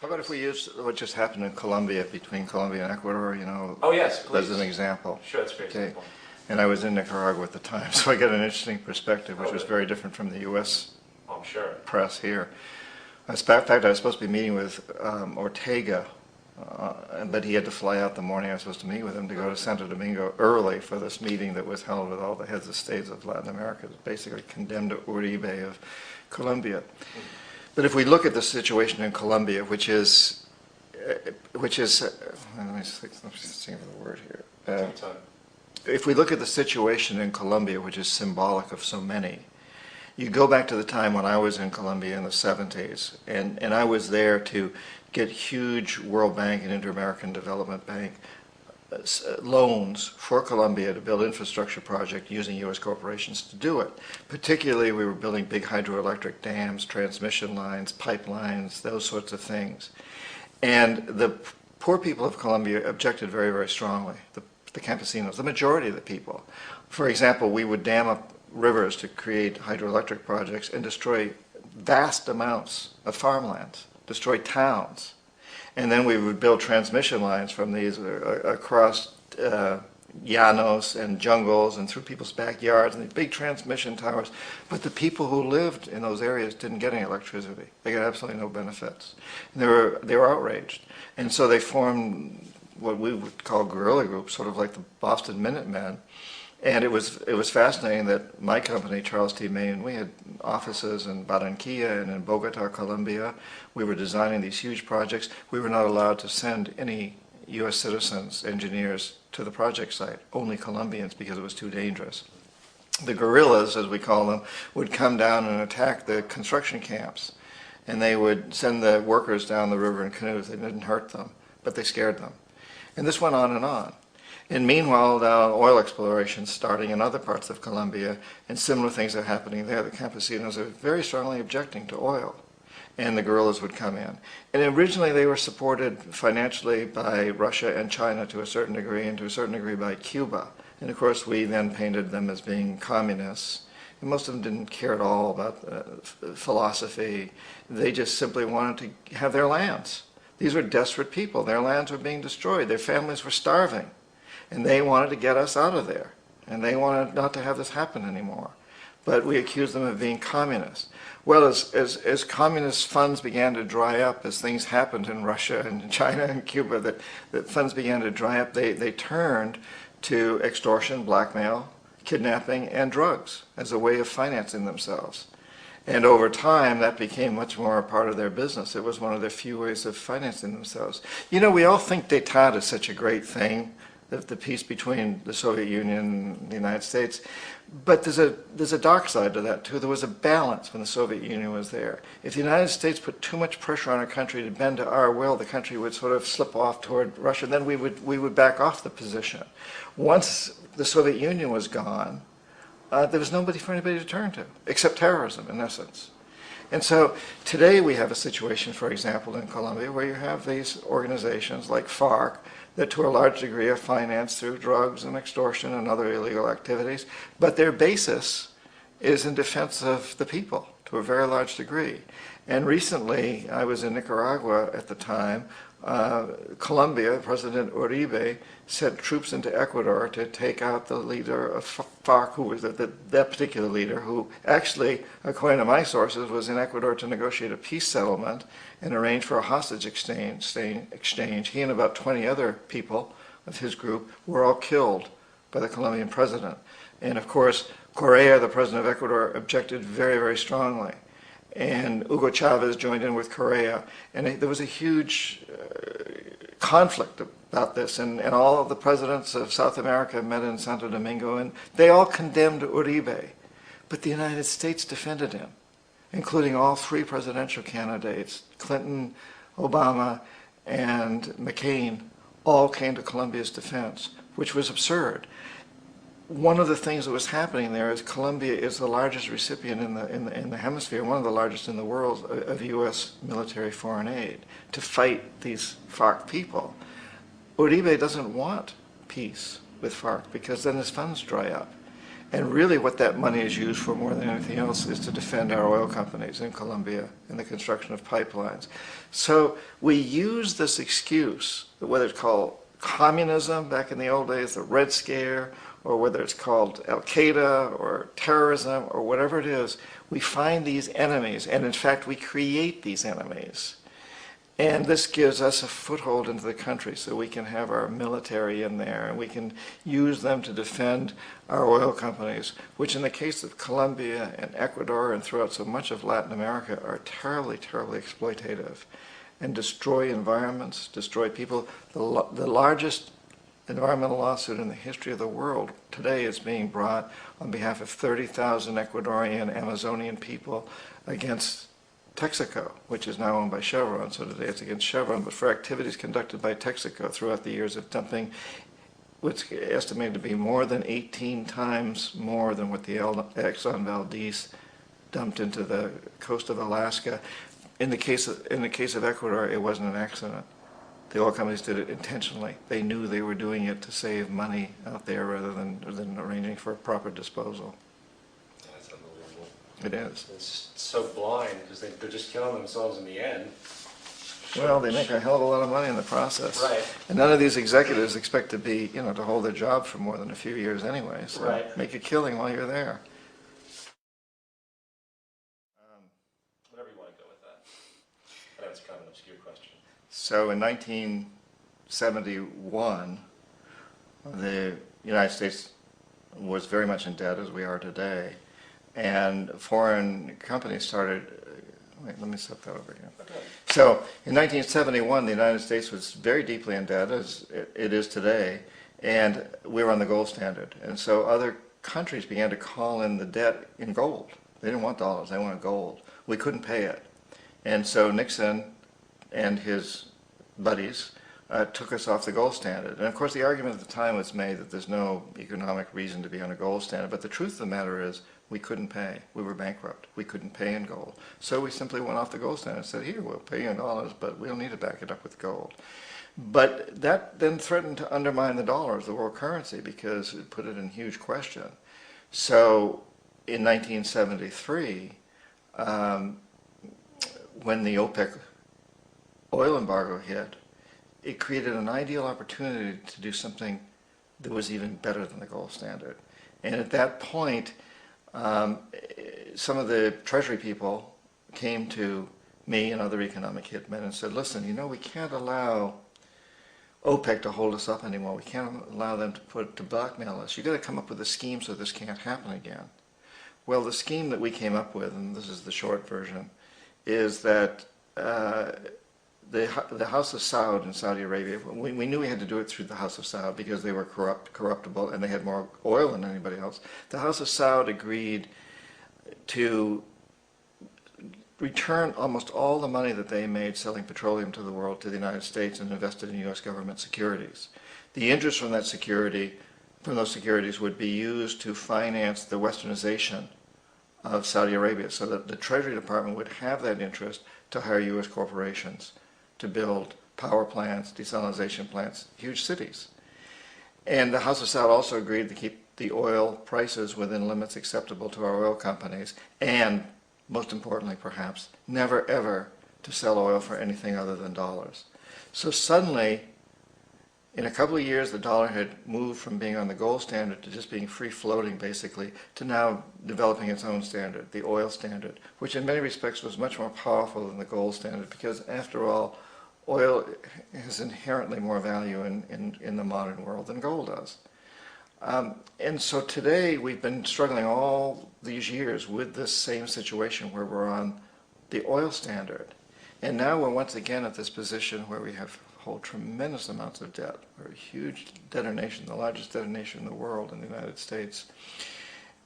How about if we use what just happened in Colombia, between Colombia and Ecuador, you know, oh, yes, please, as an example? Sure, that's a great example. And I was in Nicaragua at the time, so I got an interesting perspective, which was very different from the U.S. I'm sure. Press here. In fact, I was supposed to be meeting with Ortega, but he had to fly out the morning I was supposed to meet with him to go to Santo Domingo early for this meeting that was held with all the heads of states of Latin America, basically condemned Uribe of Colombia. But if we look at the situation in Colombia, which is let me think of the word here. If we look at the situation in Colombia, which is symbolic of so many, you go back to the time when I was in Colombia in the 70s, and I was there to get huge World Bank and Inter-American Development Bank loans for Colombia to build infrastructure projects using U.S. corporations to do it. Particularly, we were building big hydroelectric dams, transmission lines, pipelines, those sorts of things. And the poor people of Colombia objected very, very strongly, the campesinos, the majority of the people. For example, we would dam up rivers to create hydroelectric projects and destroy vast amounts of farmlands, destroy towns. And then we would build transmission lines from these across llanos and jungles and through people's backyards and these big transmission towers. But the people who lived in those areas didn't get any electricity. They got absolutely no benefits. And they were outraged. And so they formed what we would call guerrilla groups, sort of like the Boston Minutemen. And it was fascinating that my company, Charles T. May, and we had offices in Barranquilla and in Bogota, Colombia. We were designing these huge projects. We were not allowed to send any U.S. citizens, engineers, to the project site, only Colombians, because it was too dangerous. The guerrillas, as we call them, would come down and attack the construction camps. And they would send the workers down the river in canoes. They didn't hurt them, but they scared them. And this went on and on. And meanwhile, now oil exploration is starting in other parts of Colombia, and similar things are happening there. The campesinos are very strongly objecting to oil. and the guerrillas would come in. And originally they were supported financially by Russia and China to a certain degree, and to a certain degree by Cuba. And of course we then painted them as being communists. And most of them didn't care at all about philosophy. They just simply wanted to have their lands. These were desperate people. Their lands were being destroyed. Their families were starving. And they wanted to get us out of there. And they wanted not to have this happen anymore. But we accused them of being communists. Well, as communist funds began to dry up, as things happened in Russia and China and Cuba, that funds began to dry up, they turned to extortion, blackmail, kidnapping, and drugs as a way of financing themselves. And over time, that became much more a part of their business. It was one of their few ways of financing themselves. You know, we all think détente is such a great thing, the peace between the Soviet Union and the United States. But there's a dark side to that, too. There was a balance when the Soviet Union was there. If the United States put too much pressure on a country to bend to our will, the country would sort of slip off toward Russia, and then we would back off the position. Once the Soviet Union was gone, there was nobody for anybody to turn to, except terrorism, in essence. And so today we have a situation, for example, in Colombia, where you have these organizations like FARC that to a large degree are financed through drugs and extortion and other illegal activities, but their basis is in defense of the people to a very large degree. And recently, I was in Nicaragua at the time. Colombia, President Uribe, sent troops into Ecuador to take out the leader of FARC, who was that particular leader, who actually, according to my sources, was in Ecuador to negotiate a peace settlement and arrange for a hostage exchange. He and about 20 other people of his group were all killed by the Colombian president. And of course, Correa, the president of Ecuador, objected very, very strongly. And Hugo Chavez joined in with Correa, and there was a huge conflict about this, and all of the presidents of South America met in Santo Domingo, and they all condemned Uribe, but the United States defended him, including all three presidential candidates, Clinton, Obama, and McCain, all came to Colombia's defense, which was absurd. One of the things that was happening there is Colombia is the largest recipient in the hemisphere, one of the largest in the world, of U.S. military foreign aid to fight these FARC people. Uribe doesn't want peace with FARC because then his funds dry up. And really what that money is used for more than anything else is to defend our oil companies in Colombia and the construction of pipelines. So we use this excuse, whether it's called communism back in the old days, the Red Scare, or whether it's called Al-Qaeda or terrorism or whatever it is, we find these enemies, and in fact we create these enemies. And this gives us a foothold into the country so we can have our military in there and we can use them to defend our oil companies, which in the case of Colombia and Ecuador and throughout so much of Latin America are terribly, terribly exploitative and destroy environments, destroy people. The largest environmental lawsuit in the history of the world today is being brought on behalf of 30,000 Ecuadorian Amazonian people against Texaco, which is now owned by Chevron. So today it's against Chevron, but for activities conducted by Texaco throughout the years of dumping what's estimated to be more than 18 times more than what the Exxon Valdez dumped into the coast of Alaska. In the case of Ecuador, it wasn't an accident. The oil companies did it intentionally. They knew they were doing it to save money out there rather than arranging for proper disposal. That's unbelievable. It is. It's so blind because they're just killing themselves in the end. Well, they make a hell of a lot of money in the process. Right. And none of these executives expect to be, to hold their job for more than a few years anyway. So right. Make a killing while you're there. Whatever you want to go with that. I know it's kind of an obscure question. So in 1971, the United States was very much in debt as we are today, and foreign companies started, wait, let me set that over here. Okay. So in 1971, the United States was very deeply in debt, as it is today, and we were on the gold standard. And so other countries began to call in the debt in gold. They didn't want dollars, they wanted gold. We couldn't pay it. And so Nixon and his buddies took us off the gold standard. And of course the argument at the time was made that there's no economic reason to be on a gold standard, but the truth of the matter is we couldn't pay. We were bankrupt. We couldn't pay in gold. So we simply went off the gold standard and said, here, we'll pay you in dollars, but we don't need to back it up with gold. But that then threatened to undermine the dollar as the world currency because it put it in huge question. So in 1973, when the OPEC oil embargo hit, it created an ideal opportunity to do something that was even better than the gold standard. And at that point, some of the Treasury people came to me and other economic hitmen and said, listen, you know, we can't allow OPEC to hold us up anymore. We can't allow them to blackmail us. You've got to come up with a scheme so this can't happen again. Well, the scheme that we came up with, and this is the short version, is that the House of Saud in Saudi Arabia, we knew we had to do it through the House of Saud because they were corruptible, and they had more oil than anybody else. The House of Saud agreed to return almost all the money that they made selling petroleum to the world to the United States and invested in U.S. government securities. The interest from those securities would be used to finance the westernization of Saudi Arabia, so that the Treasury Department would have that interest to hire U.S. corporations to build power plants, desalination plants, huge cities. And the House of Saud also agreed to keep the oil prices within limits acceptable to our oil companies, and most importantly perhaps, never ever to sell oil for anything other than dollars. So suddenly, in a couple of years, the dollar had moved from being on the gold standard to just being free-floating, basically, to now developing its own standard, the oil standard, which in many respects was much more powerful than the gold standard, because after all, oil has inherently more value in the modern world than gold does. And so today we've been struggling all these years with this same situation where we're on the oil standard. And now we're once again at this position where we hold tremendous amounts of debt. We're a huge debtor nation, the largest debtor nation in the world in the United States.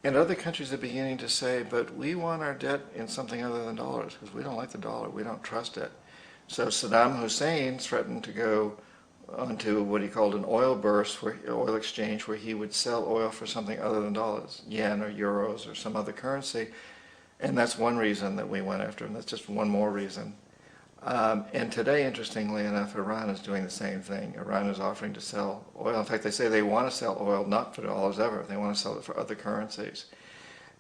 And other countries are beginning to say, but we want our debt in something other than dollars because we don't like the dollar, we don't trust it. So Saddam Hussein threatened to go onto what he called an oil burst, oil exchange, where he would sell oil for something other than dollars, yen or euros or some other currency. And that's one reason that we went after him. That's just one more reason. And today, interestingly enough, Iran is doing the same thing. Iran is offering to sell oil. In fact, they say they want to sell oil not for dollars ever. They want to sell it for other currencies.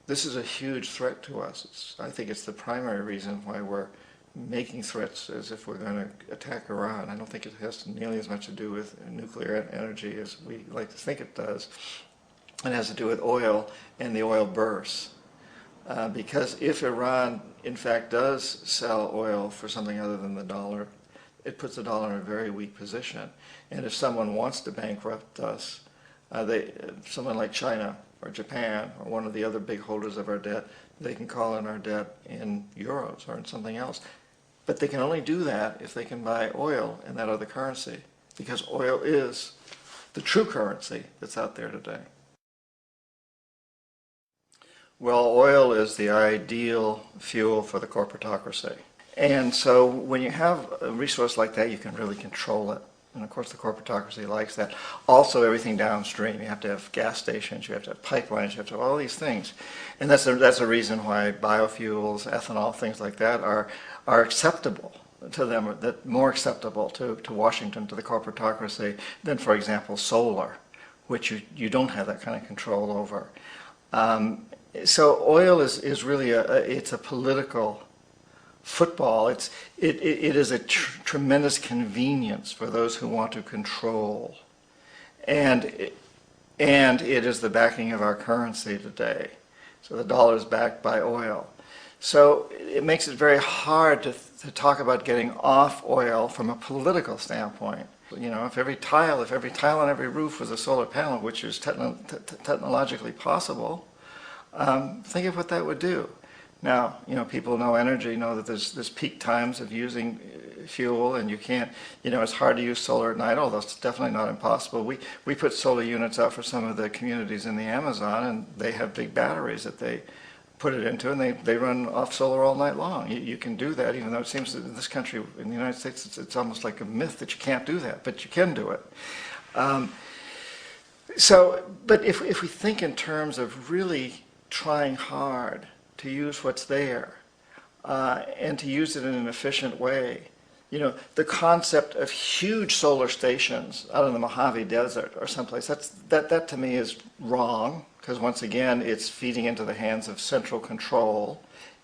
This is a huge threat to us. I think it's the primary reason why we're making threats as if we're going to attack Iran. I don't think it has nearly as much to do with nuclear energy as we like to think it does. It has to do with oil and the oil bursts. Because if Iran, in fact, does sell oil for something other than the dollar, it puts the dollar in a very weak position. And if someone wants to bankrupt us, someone like China or Japan or one of the other big holders of our debt, they can call in our debt in euros or in something else. But they can only do that if they can buy oil in that other currency, because oil is the true currency that's out there today. Well, oil is the ideal fuel for the corporatocracy. And so when you have a resource like that, you can really control it. And of course the corporatocracy likes that. Also everything downstream. You have to have gas stations, you have to have pipelines, you have to have all these things. And that's a reason why biofuels, ethanol, things like that are acceptable to them, that more acceptable to Washington, to the corporatocracy, than, for example, solar, which you don't have that kind of control over. So oil is really it's a political football. It is a tremendous convenience for those who want to control, and it is the backing of our currency today. So the dollar is backed by oil. So it makes it very hard to talk about getting off oil from a political standpoint. You know, if every tile on every roof was a solar panel, which is technologically possible, think of what that would do. Now, you know, people know energy, know that there's peak times of using fuel, and you can't, you know, it's hard to use solar at night, although it's definitely not impossible. We put solar units out for some of the communities in the Amazon, and they have big batteries that they put it into, and they run off solar all night long. You can do that, even though it seems that in this country, in the United States, it's almost like a myth that you can't do that, but you can do it. But if we think in terms of really trying hard to use what's there, and to use it in an efficient way, you know, the concept of huge solar stations out in the Mojave Desert or someplace, that to me is wrong, because once again, it's feeding into the hands of central control.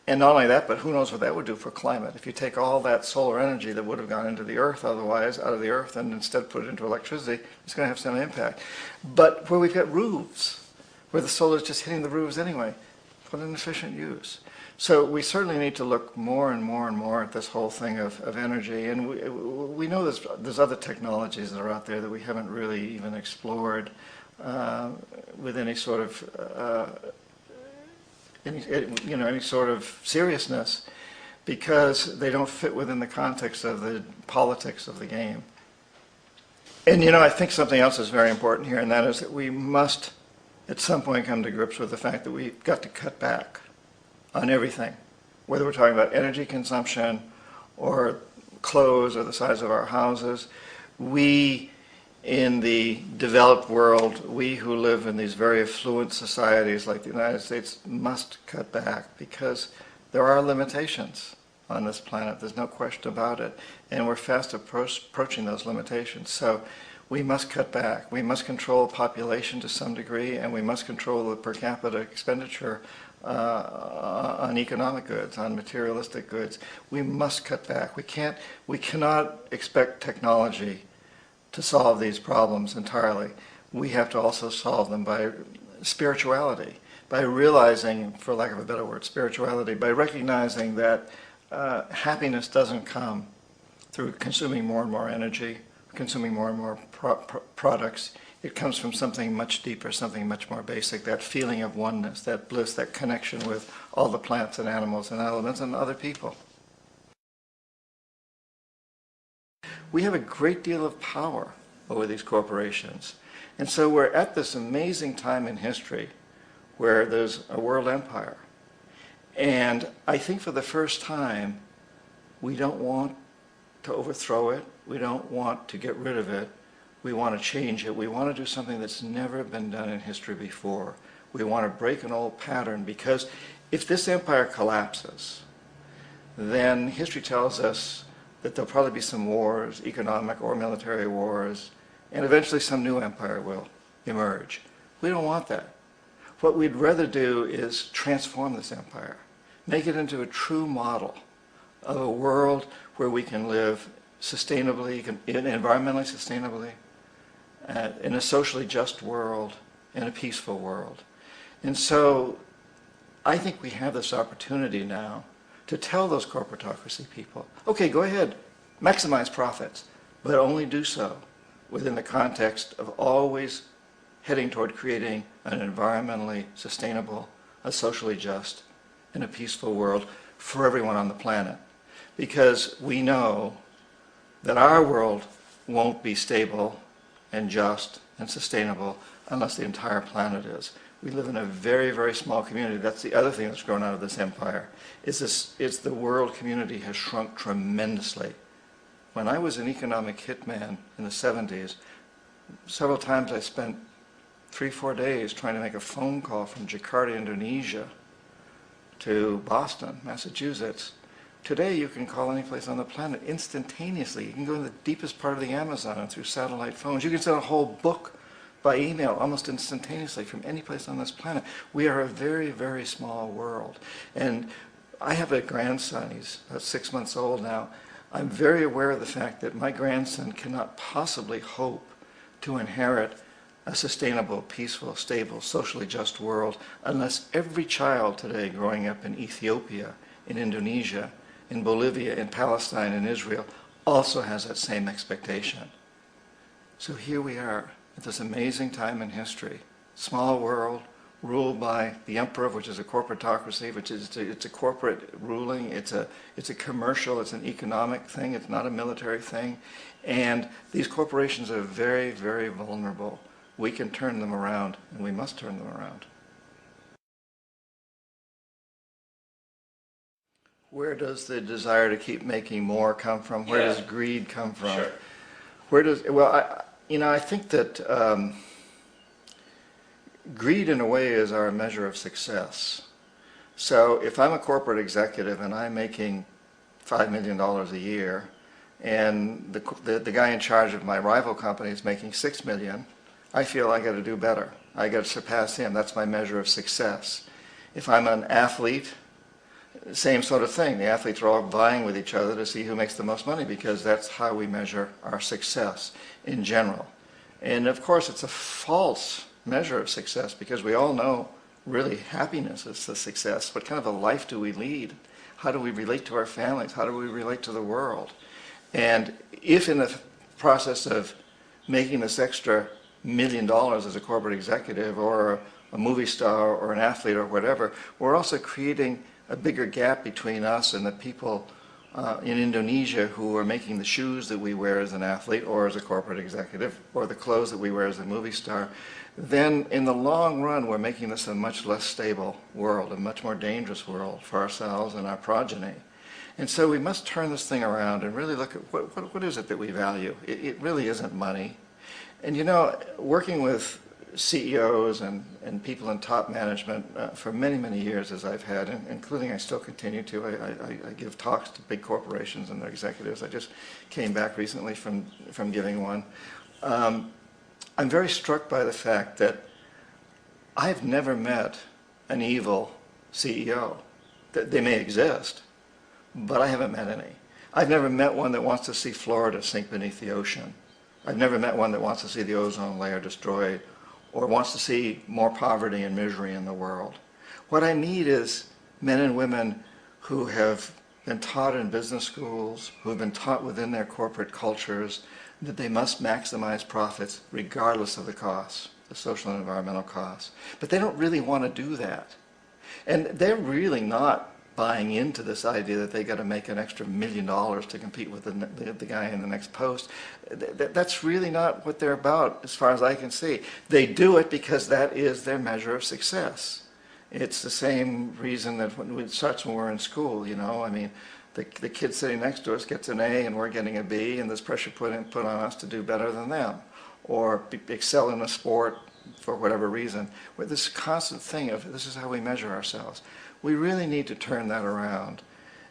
And not only that, but who knows what that would do for climate. If you take all that solar energy that would have gone into the earth otherwise, out of the earth, and instead put it into electricity, it's going to have some impact. But where we've got roofs, where the solar is just hitting the roofs anyway, put an efficient use. So we certainly need to look more and more and more at this whole thing of energy. And we know there's other technologies that are out there that we haven't really even explored with any sort of any sort of seriousness, because they don't fit within the context of the politics of the game. And I think something else is very important here, and that is that we must at some point come to grips with the fact that we've got to cut back on everything, whether we're talking about energy consumption or clothes or the size of our houses. We in the developed world, we who live in these very affluent societies like the United States, must cut back, because there are limitations on this planet. There's no question about it. And we're fast approaching those limitations. So we must cut back. We must control population to some degree, and we must control the per capita expenditure on economic goods, on materialistic goods. We must cut back. We cannot expect technology to solve these problems entirely. We have to also solve them by spirituality, by realizing, for lack of a better word, spirituality, by recognizing that happiness doesn't come through consuming more and more energy, consuming more and more products. It comes from something much deeper, something much more basic, that feeling of oneness, that bliss, that connection with all the plants and animals and elements and other people. We have a great deal of power over these corporations. And so we're at this amazing time in history where there's a world empire. And I think for the first time, we don't want to overthrow it. We don't want to get rid of it. We want to change it. We want to do something that's never been done in history before. We want to break an old pattern, because if this empire collapses, then history tells us that there'll probably be some wars, economic or military wars, and eventually some new empire will emerge. We don't want that. What we'd rather do is transform this empire, make it into a true model of a world where we can live sustainably, environmentally sustainably, in a socially just world, in a peaceful world. And so I think we have this opportunity now to tell those corporatocracy people, okay, go ahead, maximize profits, but only do so within the context of always heading toward creating an environmentally sustainable, a socially just, and a peaceful world for everyone on the planet. Because we know that our world won't be stable and just and sustainable unless the entire planet is. We live in a very, very small community. That's the other thing that's grown out of this empire, is the world community has shrunk tremendously. When I was an economic hitman in the 70s, several times I spent 3-4 days trying to make a phone call from Jakarta, Indonesia to Boston, Massachusetts. Today you can call any place on the planet instantaneously. You can go to the deepest part of the Amazon through satellite phones. You can send a whole book by email almost instantaneously from any place on this planet. We are a very, very small world. And I have a grandson. He's about 6 months old now. I'm very aware of the fact that my grandson cannot possibly hope to inherit a sustainable, peaceful, stable, socially just world unless every child today growing up in Ethiopia, in Indonesia, in Bolivia, in Palestine, in Israel also has that same expectation. So here we are at this amazing time in history. Small world, ruled by the emperor, which is a corporatocracy, which is it's a corporate ruling. It's a commercial. It's an economic thing. It's not a military thing. And these corporations are very, very vulnerable. We can turn them around, and we must turn them around. Where does the desire to keep making more come from? Where Yeah. does greed come from? Sure. Where does, well, I think that greed in a way is our measure of success. So if I'm a corporate executive and I'm making $5 million a year, and the guy in charge of my rival company is making $6 million, I feel I got to do better. I got to surpass him. That's my measure of success. If I'm an athlete, same sort of thing. The athletes are all vying with each other to see who makes the most money, because that's how we measure our success in general. And of course, it's a false measure of success, because we all know really happiness is the success. What kind of a life do we lead? How do we relate to our families? How do we relate to the world? And if in the process of making this extra $1 million as a corporate executive, or a movie star, or an athlete, or whatever, we're also creating a bigger gap between us and the people in Indonesia who are making the shoes that we wear as an athlete or as a corporate executive, or the clothes that we wear as a movie star, then in the long run we're making this a much less stable world, a much more dangerous world for ourselves and our progeny. And so we must turn this thing around and really look at what is it that we value. It really isn't money. And you know, working with CEOs and people in top management for many, many years, as I've had, including I still continue to. I give talks to big corporations and their executives. I just came back recently from giving one. I'm very struck by the fact that I've never met an evil CEO. They may exist, but I haven't met any. I've never met one that wants to see Florida sink beneath the ocean. I've never met one that wants to see the ozone layer destroyed, or wants to see more poverty and misery in the world. What I need is men and women who have been taught in business schools, who have been taught within their corporate cultures that they must maximize profits regardless of the costs, the social and environmental costs. But they don't really want to do that. And they're really not buying into this idea that they got to make an extra $1 million to compete with the guy in the next post. That's really not what they're about, as far as I can see. They do it because that is their measure of success. It's the same reason that it starts when we're in school, you know. I mean, the kid sitting next to us gets an A and we're getting a B, and there's pressure put on us to do better than them, or excel in a sport for whatever reason. With this constant thing of this is how we measure ourselves. We really need to turn that around.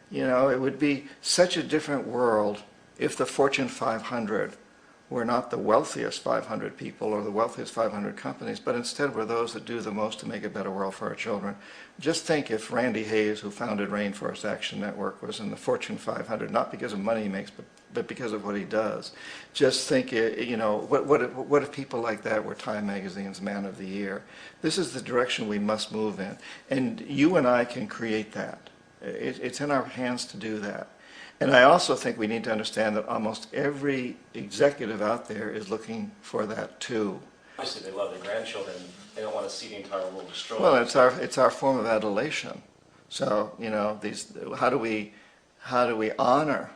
You know, it would be such a different world if the Fortune 500 were not the wealthiest 500 people or the wealthiest 500 companies, but instead were those that do the most to make a better world for our children. Just think if Randy Hayes, who founded Rainforest Action Network, was in the Fortune 500, not because of money he makes, but because of what he does. Just think, you know, what if people like that were Time Magazine's Man of the Year? This is the direction we must move in. And you and I can create that. It's in our hands to do that. And I also think we need to understand that almost every executive out there is looking for that too. Obviously they love their grandchildren. They don't want to see the entire world destroyed. Well, it's our form of adulation. So, you know, how do we honor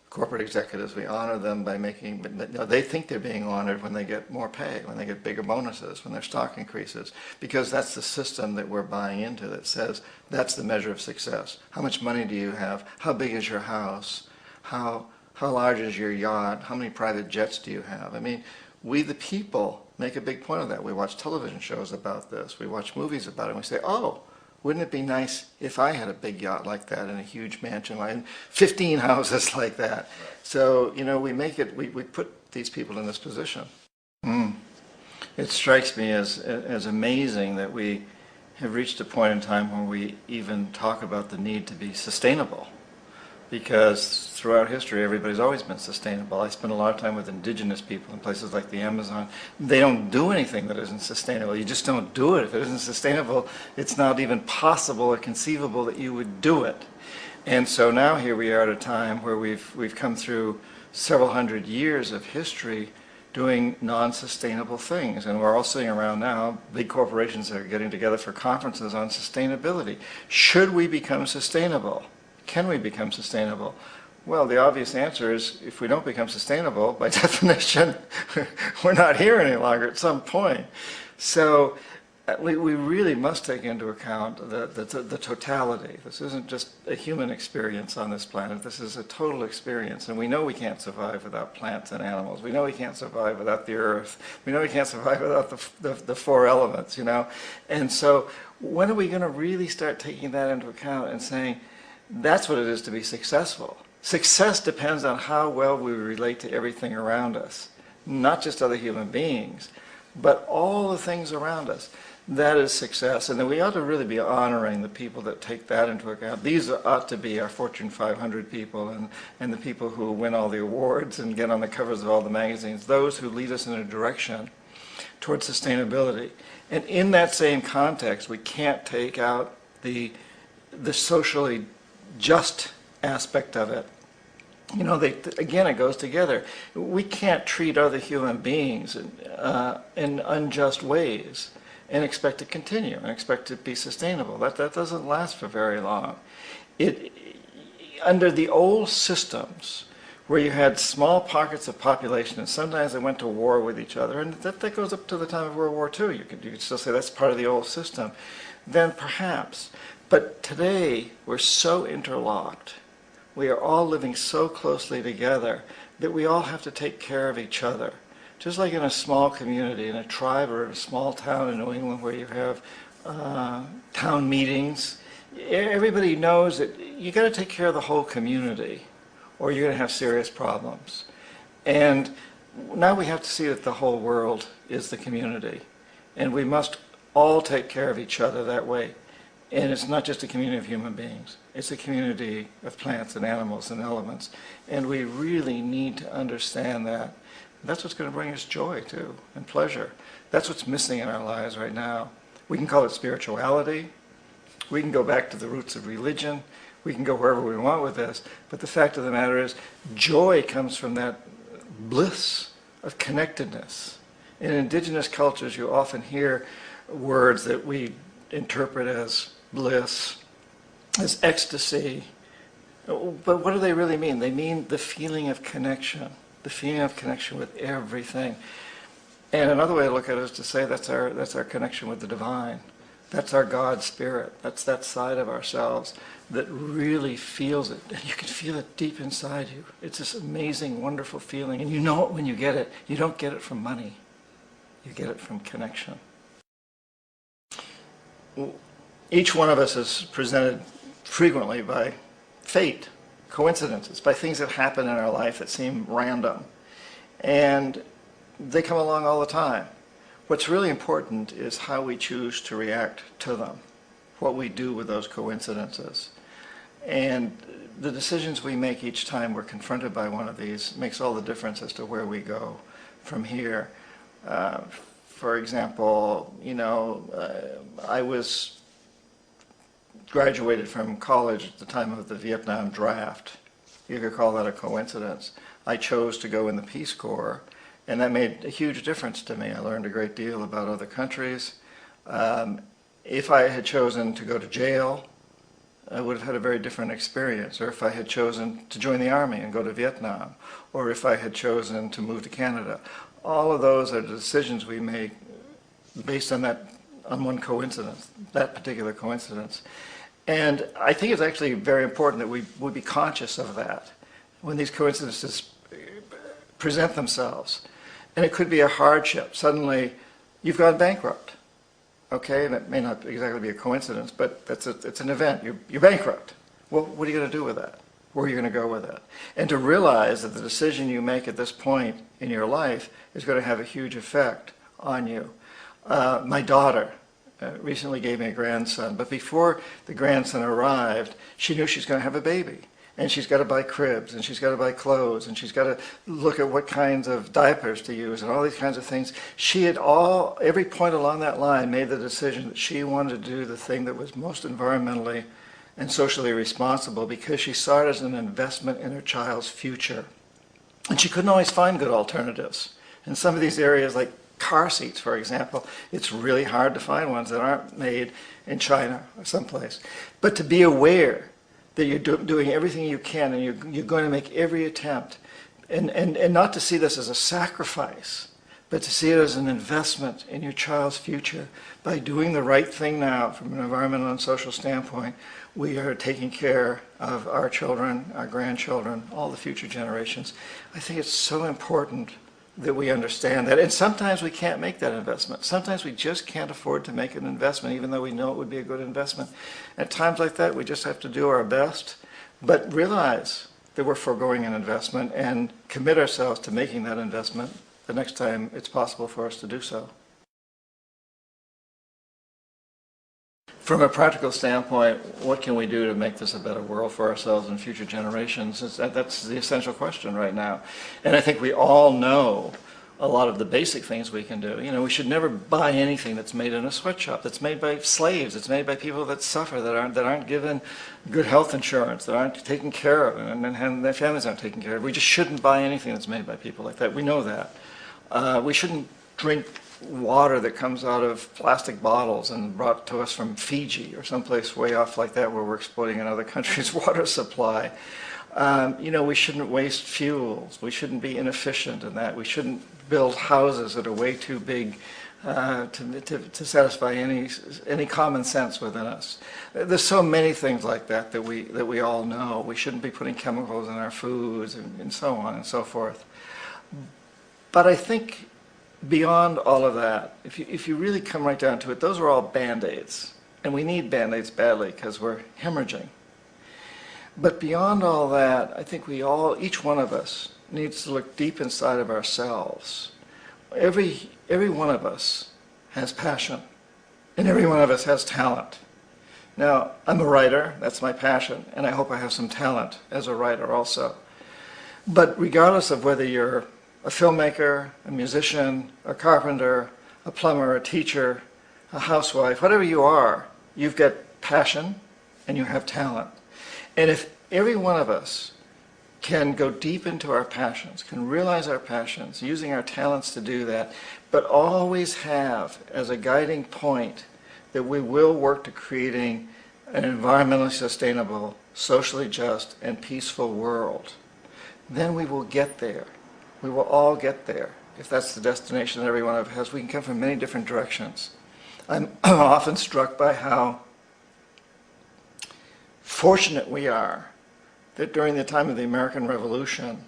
corporate executives? We honor them by making, but no, they think they're being honored when they get more pay, when they get bigger bonuses, when their stock increases, because that's the system that we're buying into that says that's the measure of success. How much money do you have? How big is your house? How large is your yacht? How many private jets do you have? I mean, we the people make a big point of that. We watch television shows about this. We watch movies about it, and we say, oh, wouldn't it be nice if I had a big yacht like that and a huge mansion and 15 houses like that? Right. So, you know, we put these people in this position. It strikes me as amazing that we have reached a point in time where we even talk about the need to be sustainable. Because throughout history, everybody's always been sustainable. I spend a lot of time with indigenous people in places like the Amazon. They don't do anything that isn't sustainable. You just don't do it. If it isn't sustainable, it's not even possible or conceivable that you would do it. And so now here we are at a time where we've come through several hundred years of history doing non-sustainable things. And we're all sitting around now, big corporations are getting together for conferences on sustainability. Should we become sustainable? Can we become sustainable? Well, the obvious answer is if we don't become sustainable, by definition, we're not here any longer at some point. So we really must take into account the totality. This isn't just a human experience on this planet. This is a total experience. And we know we can't survive without plants and animals. We know we can't survive without the earth. We know we can't survive without the four elements, you know. And so when are we going to really start taking that into account and saying, that's what it is to be successful? Success depends on how well we relate to everything around us, not just other human beings, but all the things around us. That is success, and then we ought to really be honoring the people that take that into account. These ought to be our Fortune 500 people and the people who win all the awards and get on the covers of all the magazines, those who lead us in a direction towards sustainability. And in that same context, we can't take out the socially just aspect of it. You know, again, it goes together. We can't treat other human beings in unjust ways and expect to continue and expect to be sustainable. That doesn't last for very long. Under the old systems, where you had small pockets of population, and sometimes they went to war with each other, and that goes up to the time of World War II. You could still say that's part of the old system. Then perhaps. But today, we're so interlocked. We are all living so closely together that we all have to take care of each other. Just like in a small community, in a tribe or in a small town in New England where you have town meetings, everybody knows that you got to take care of the whole community or you're going to have serious problems. And now we have to see that the whole world is the community. And we must all take care of each other that way. And it's not just a community of human beings. It's a community of plants and animals and elements. And we really need to understand that. That's what's going to bring us joy, too, and pleasure. That's what's missing in our lives right now. We can call it spirituality. We can go back to the roots of religion. We can go wherever we want with this. But the fact of the matter is, joy comes from that bliss of connectedness. In indigenous cultures, you often hear words that we interpret as bliss, as ecstasy. But what do they really mean? They mean the feeling of connection. The feeling of connection with everything. And another way to look at it is to say that's our connection with the divine. That's our God spirit. That's that side of ourselves that really feels it. And you can feel it deep inside you. It's this amazing, wonderful feeling. And you know it when you get it. You don't get it from money. You get it from connection. Each one of us is presented frequently by fate, coincidences, by things that happen in our life that seem random. And they come along all the time. What's really important is how we choose to react to them, what we do with those coincidences. And the decisions we make each time we're confronted by one of these makes all the difference as to where we go from here. For example, you know, I was graduated from college at the time of the Vietnam draft. You could call that a coincidence. I chose to go in the Peace Corps, and that made a huge difference to me. I learned a great deal about other countries. If I had chosen to go to jail, I would have had a very different experience. Or if I had chosen to join the Army and go to Vietnam, or if I had chosen to move to Canada. All of those are the decisions we make based on one coincidence, that particular coincidence. And I think it's actually very important that we would be conscious of that when these coincidences present themselves. And it could be a hardship. Suddenly, you've gone bankrupt. Okay, and it may not exactly be a coincidence, but it's an event. You're bankrupt. Well, what are you going to do with that? Where are you going to go with that? And to realize that the decision you make at this point in your life is going to have a huge effect on you. My daughter recently gave me a grandson, but before the grandson arrived, she knew she's going to have a baby. And she's got to buy cribs, and she's got to buy clothes, and she's got to look at what kinds of diapers to use, and all these kinds of things. She had every point along that line made the decision that she wanted to do the thing that was most environmentally and socially responsible because she saw it as an investment in her child's future. And she couldn't always find good alternatives. In some of these areas, like car seats, for example, it's really hard to find ones that aren't made in China or someplace. But to be aware that you're doing everything you can and you're going to make every attempt, and not to see this as a sacrifice, but to see it as an investment in your child's future. By doing the right thing now from an environmental and social standpoint, we are taking care of our children, our grandchildren, all the future generations. I think it's so important that we understand that. And sometimes we can't make that investment. Sometimes we just can't afford to make an investment, even though we know it would be a good investment. At times like that, we just have to do our best, but realize that we're foregoing an investment and commit ourselves to making that investment the next time it's possible for us to do so. From a practical standpoint, what can we do to make this a better world for ourselves and future generations? That's the essential question right now. And I think we all know a lot of the basic things we can do. You know, we should never buy anything that's made in a sweatshop, that's made by slaves, that's made by people that suffer, that aren't given good health insurance, that aren't taken care of, and their families aren't taken care of. We just shouldn't buy anything that's made by people like that. We know that. We shouldn't drink water that comes out of plastic bottles and brought to us from Fiji or someplace way off like that where we're exploiting another country's water supply. You know, we shouldn't waste fuels. We shouldn't be inefficient in that. We shouldn't build houses that are way too big to satisfy any common sense within us. There's so many things like that that we all know. We shouldn't be putting chemicals in our foods and so on and so forth. But I think beyond all of that, if you really come right down to it, those are all Band-Aids. And we need Band-Aids badly because we're hemorrhaging. But beyond all that, I think each one of us needs to look deep inside of ourselves. Every one of us has passion, and every one of us has talent. Now, I'm a writer, that's my passion, and I hope I have some talent as a writer also. But regardless of whether you're a filmmaker, a musician, a carpenter, a plumber, a teacher, a housewife, whatever you are, you've got passion and you have talent. And if every one of us can go deep into our passions, can realize our passions, using our talents to do that, but always have as a guiding point that we will work to creating an environmentally sustainable, socially just, and peaceful world, then we will get there. We will all get there if that's the destination that every one of us has. We can come from many different directions. I'm often struck by how fortunate we are that during the time of the American Revolution,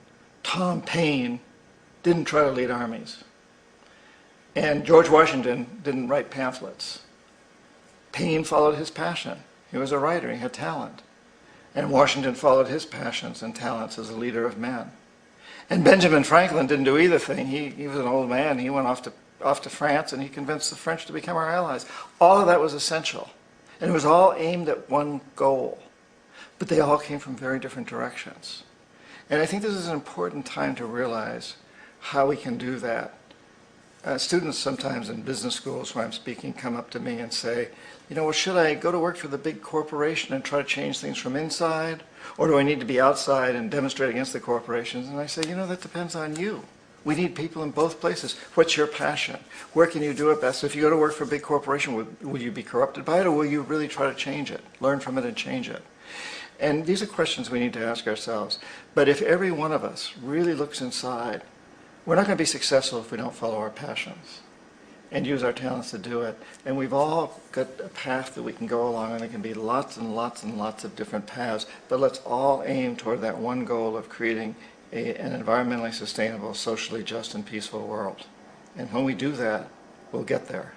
Tom Paine didn't try to lead armies. And George Washington didn't write pamphlets. Paine followed his passion. He was a writer, he had talent. And Washington followed his passions and talents as a leader of men. And Benjamin Franklin didn't do either thing. He was an old man. He went off to France and he convinced the French to become our allies. All of that was essential. And it was all aimed at one goal. But they all came from very different directions. And I think this is an important time to realize how we can do that. Students sometimes in business schools where I'm speaking come up to me and say, you know, well, should I go to work for the big corporation and try to change things from inside? Or do I need to be outside and demonstrate against the corporations? And I say, you know, that depends on you. We need people in both places. What's your passion? Where can you do it best? If you go to work for a big corporation, will you be corrupted by it, or will you really try to change it, learn from it and change it? And these are questions we need to ask ourselves. But if every one of us really looks inside, we're not going to be successful if we don't follow our passions and use our talents to do it. And we've all got a path that we can go along, and there can be lots and lots and lots of different paths, but let's all aim toward that one goal of creating an environmentally sustainable, socially just and peaceful world. And when we do that, we'll get there.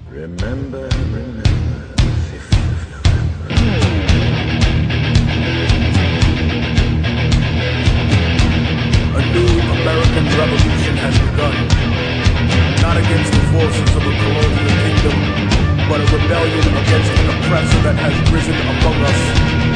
Remember the 5th of November. A new American revolution has begun. Not against the forces of a colonial kingdom, but a rebellion against an oppressor that has risen among us.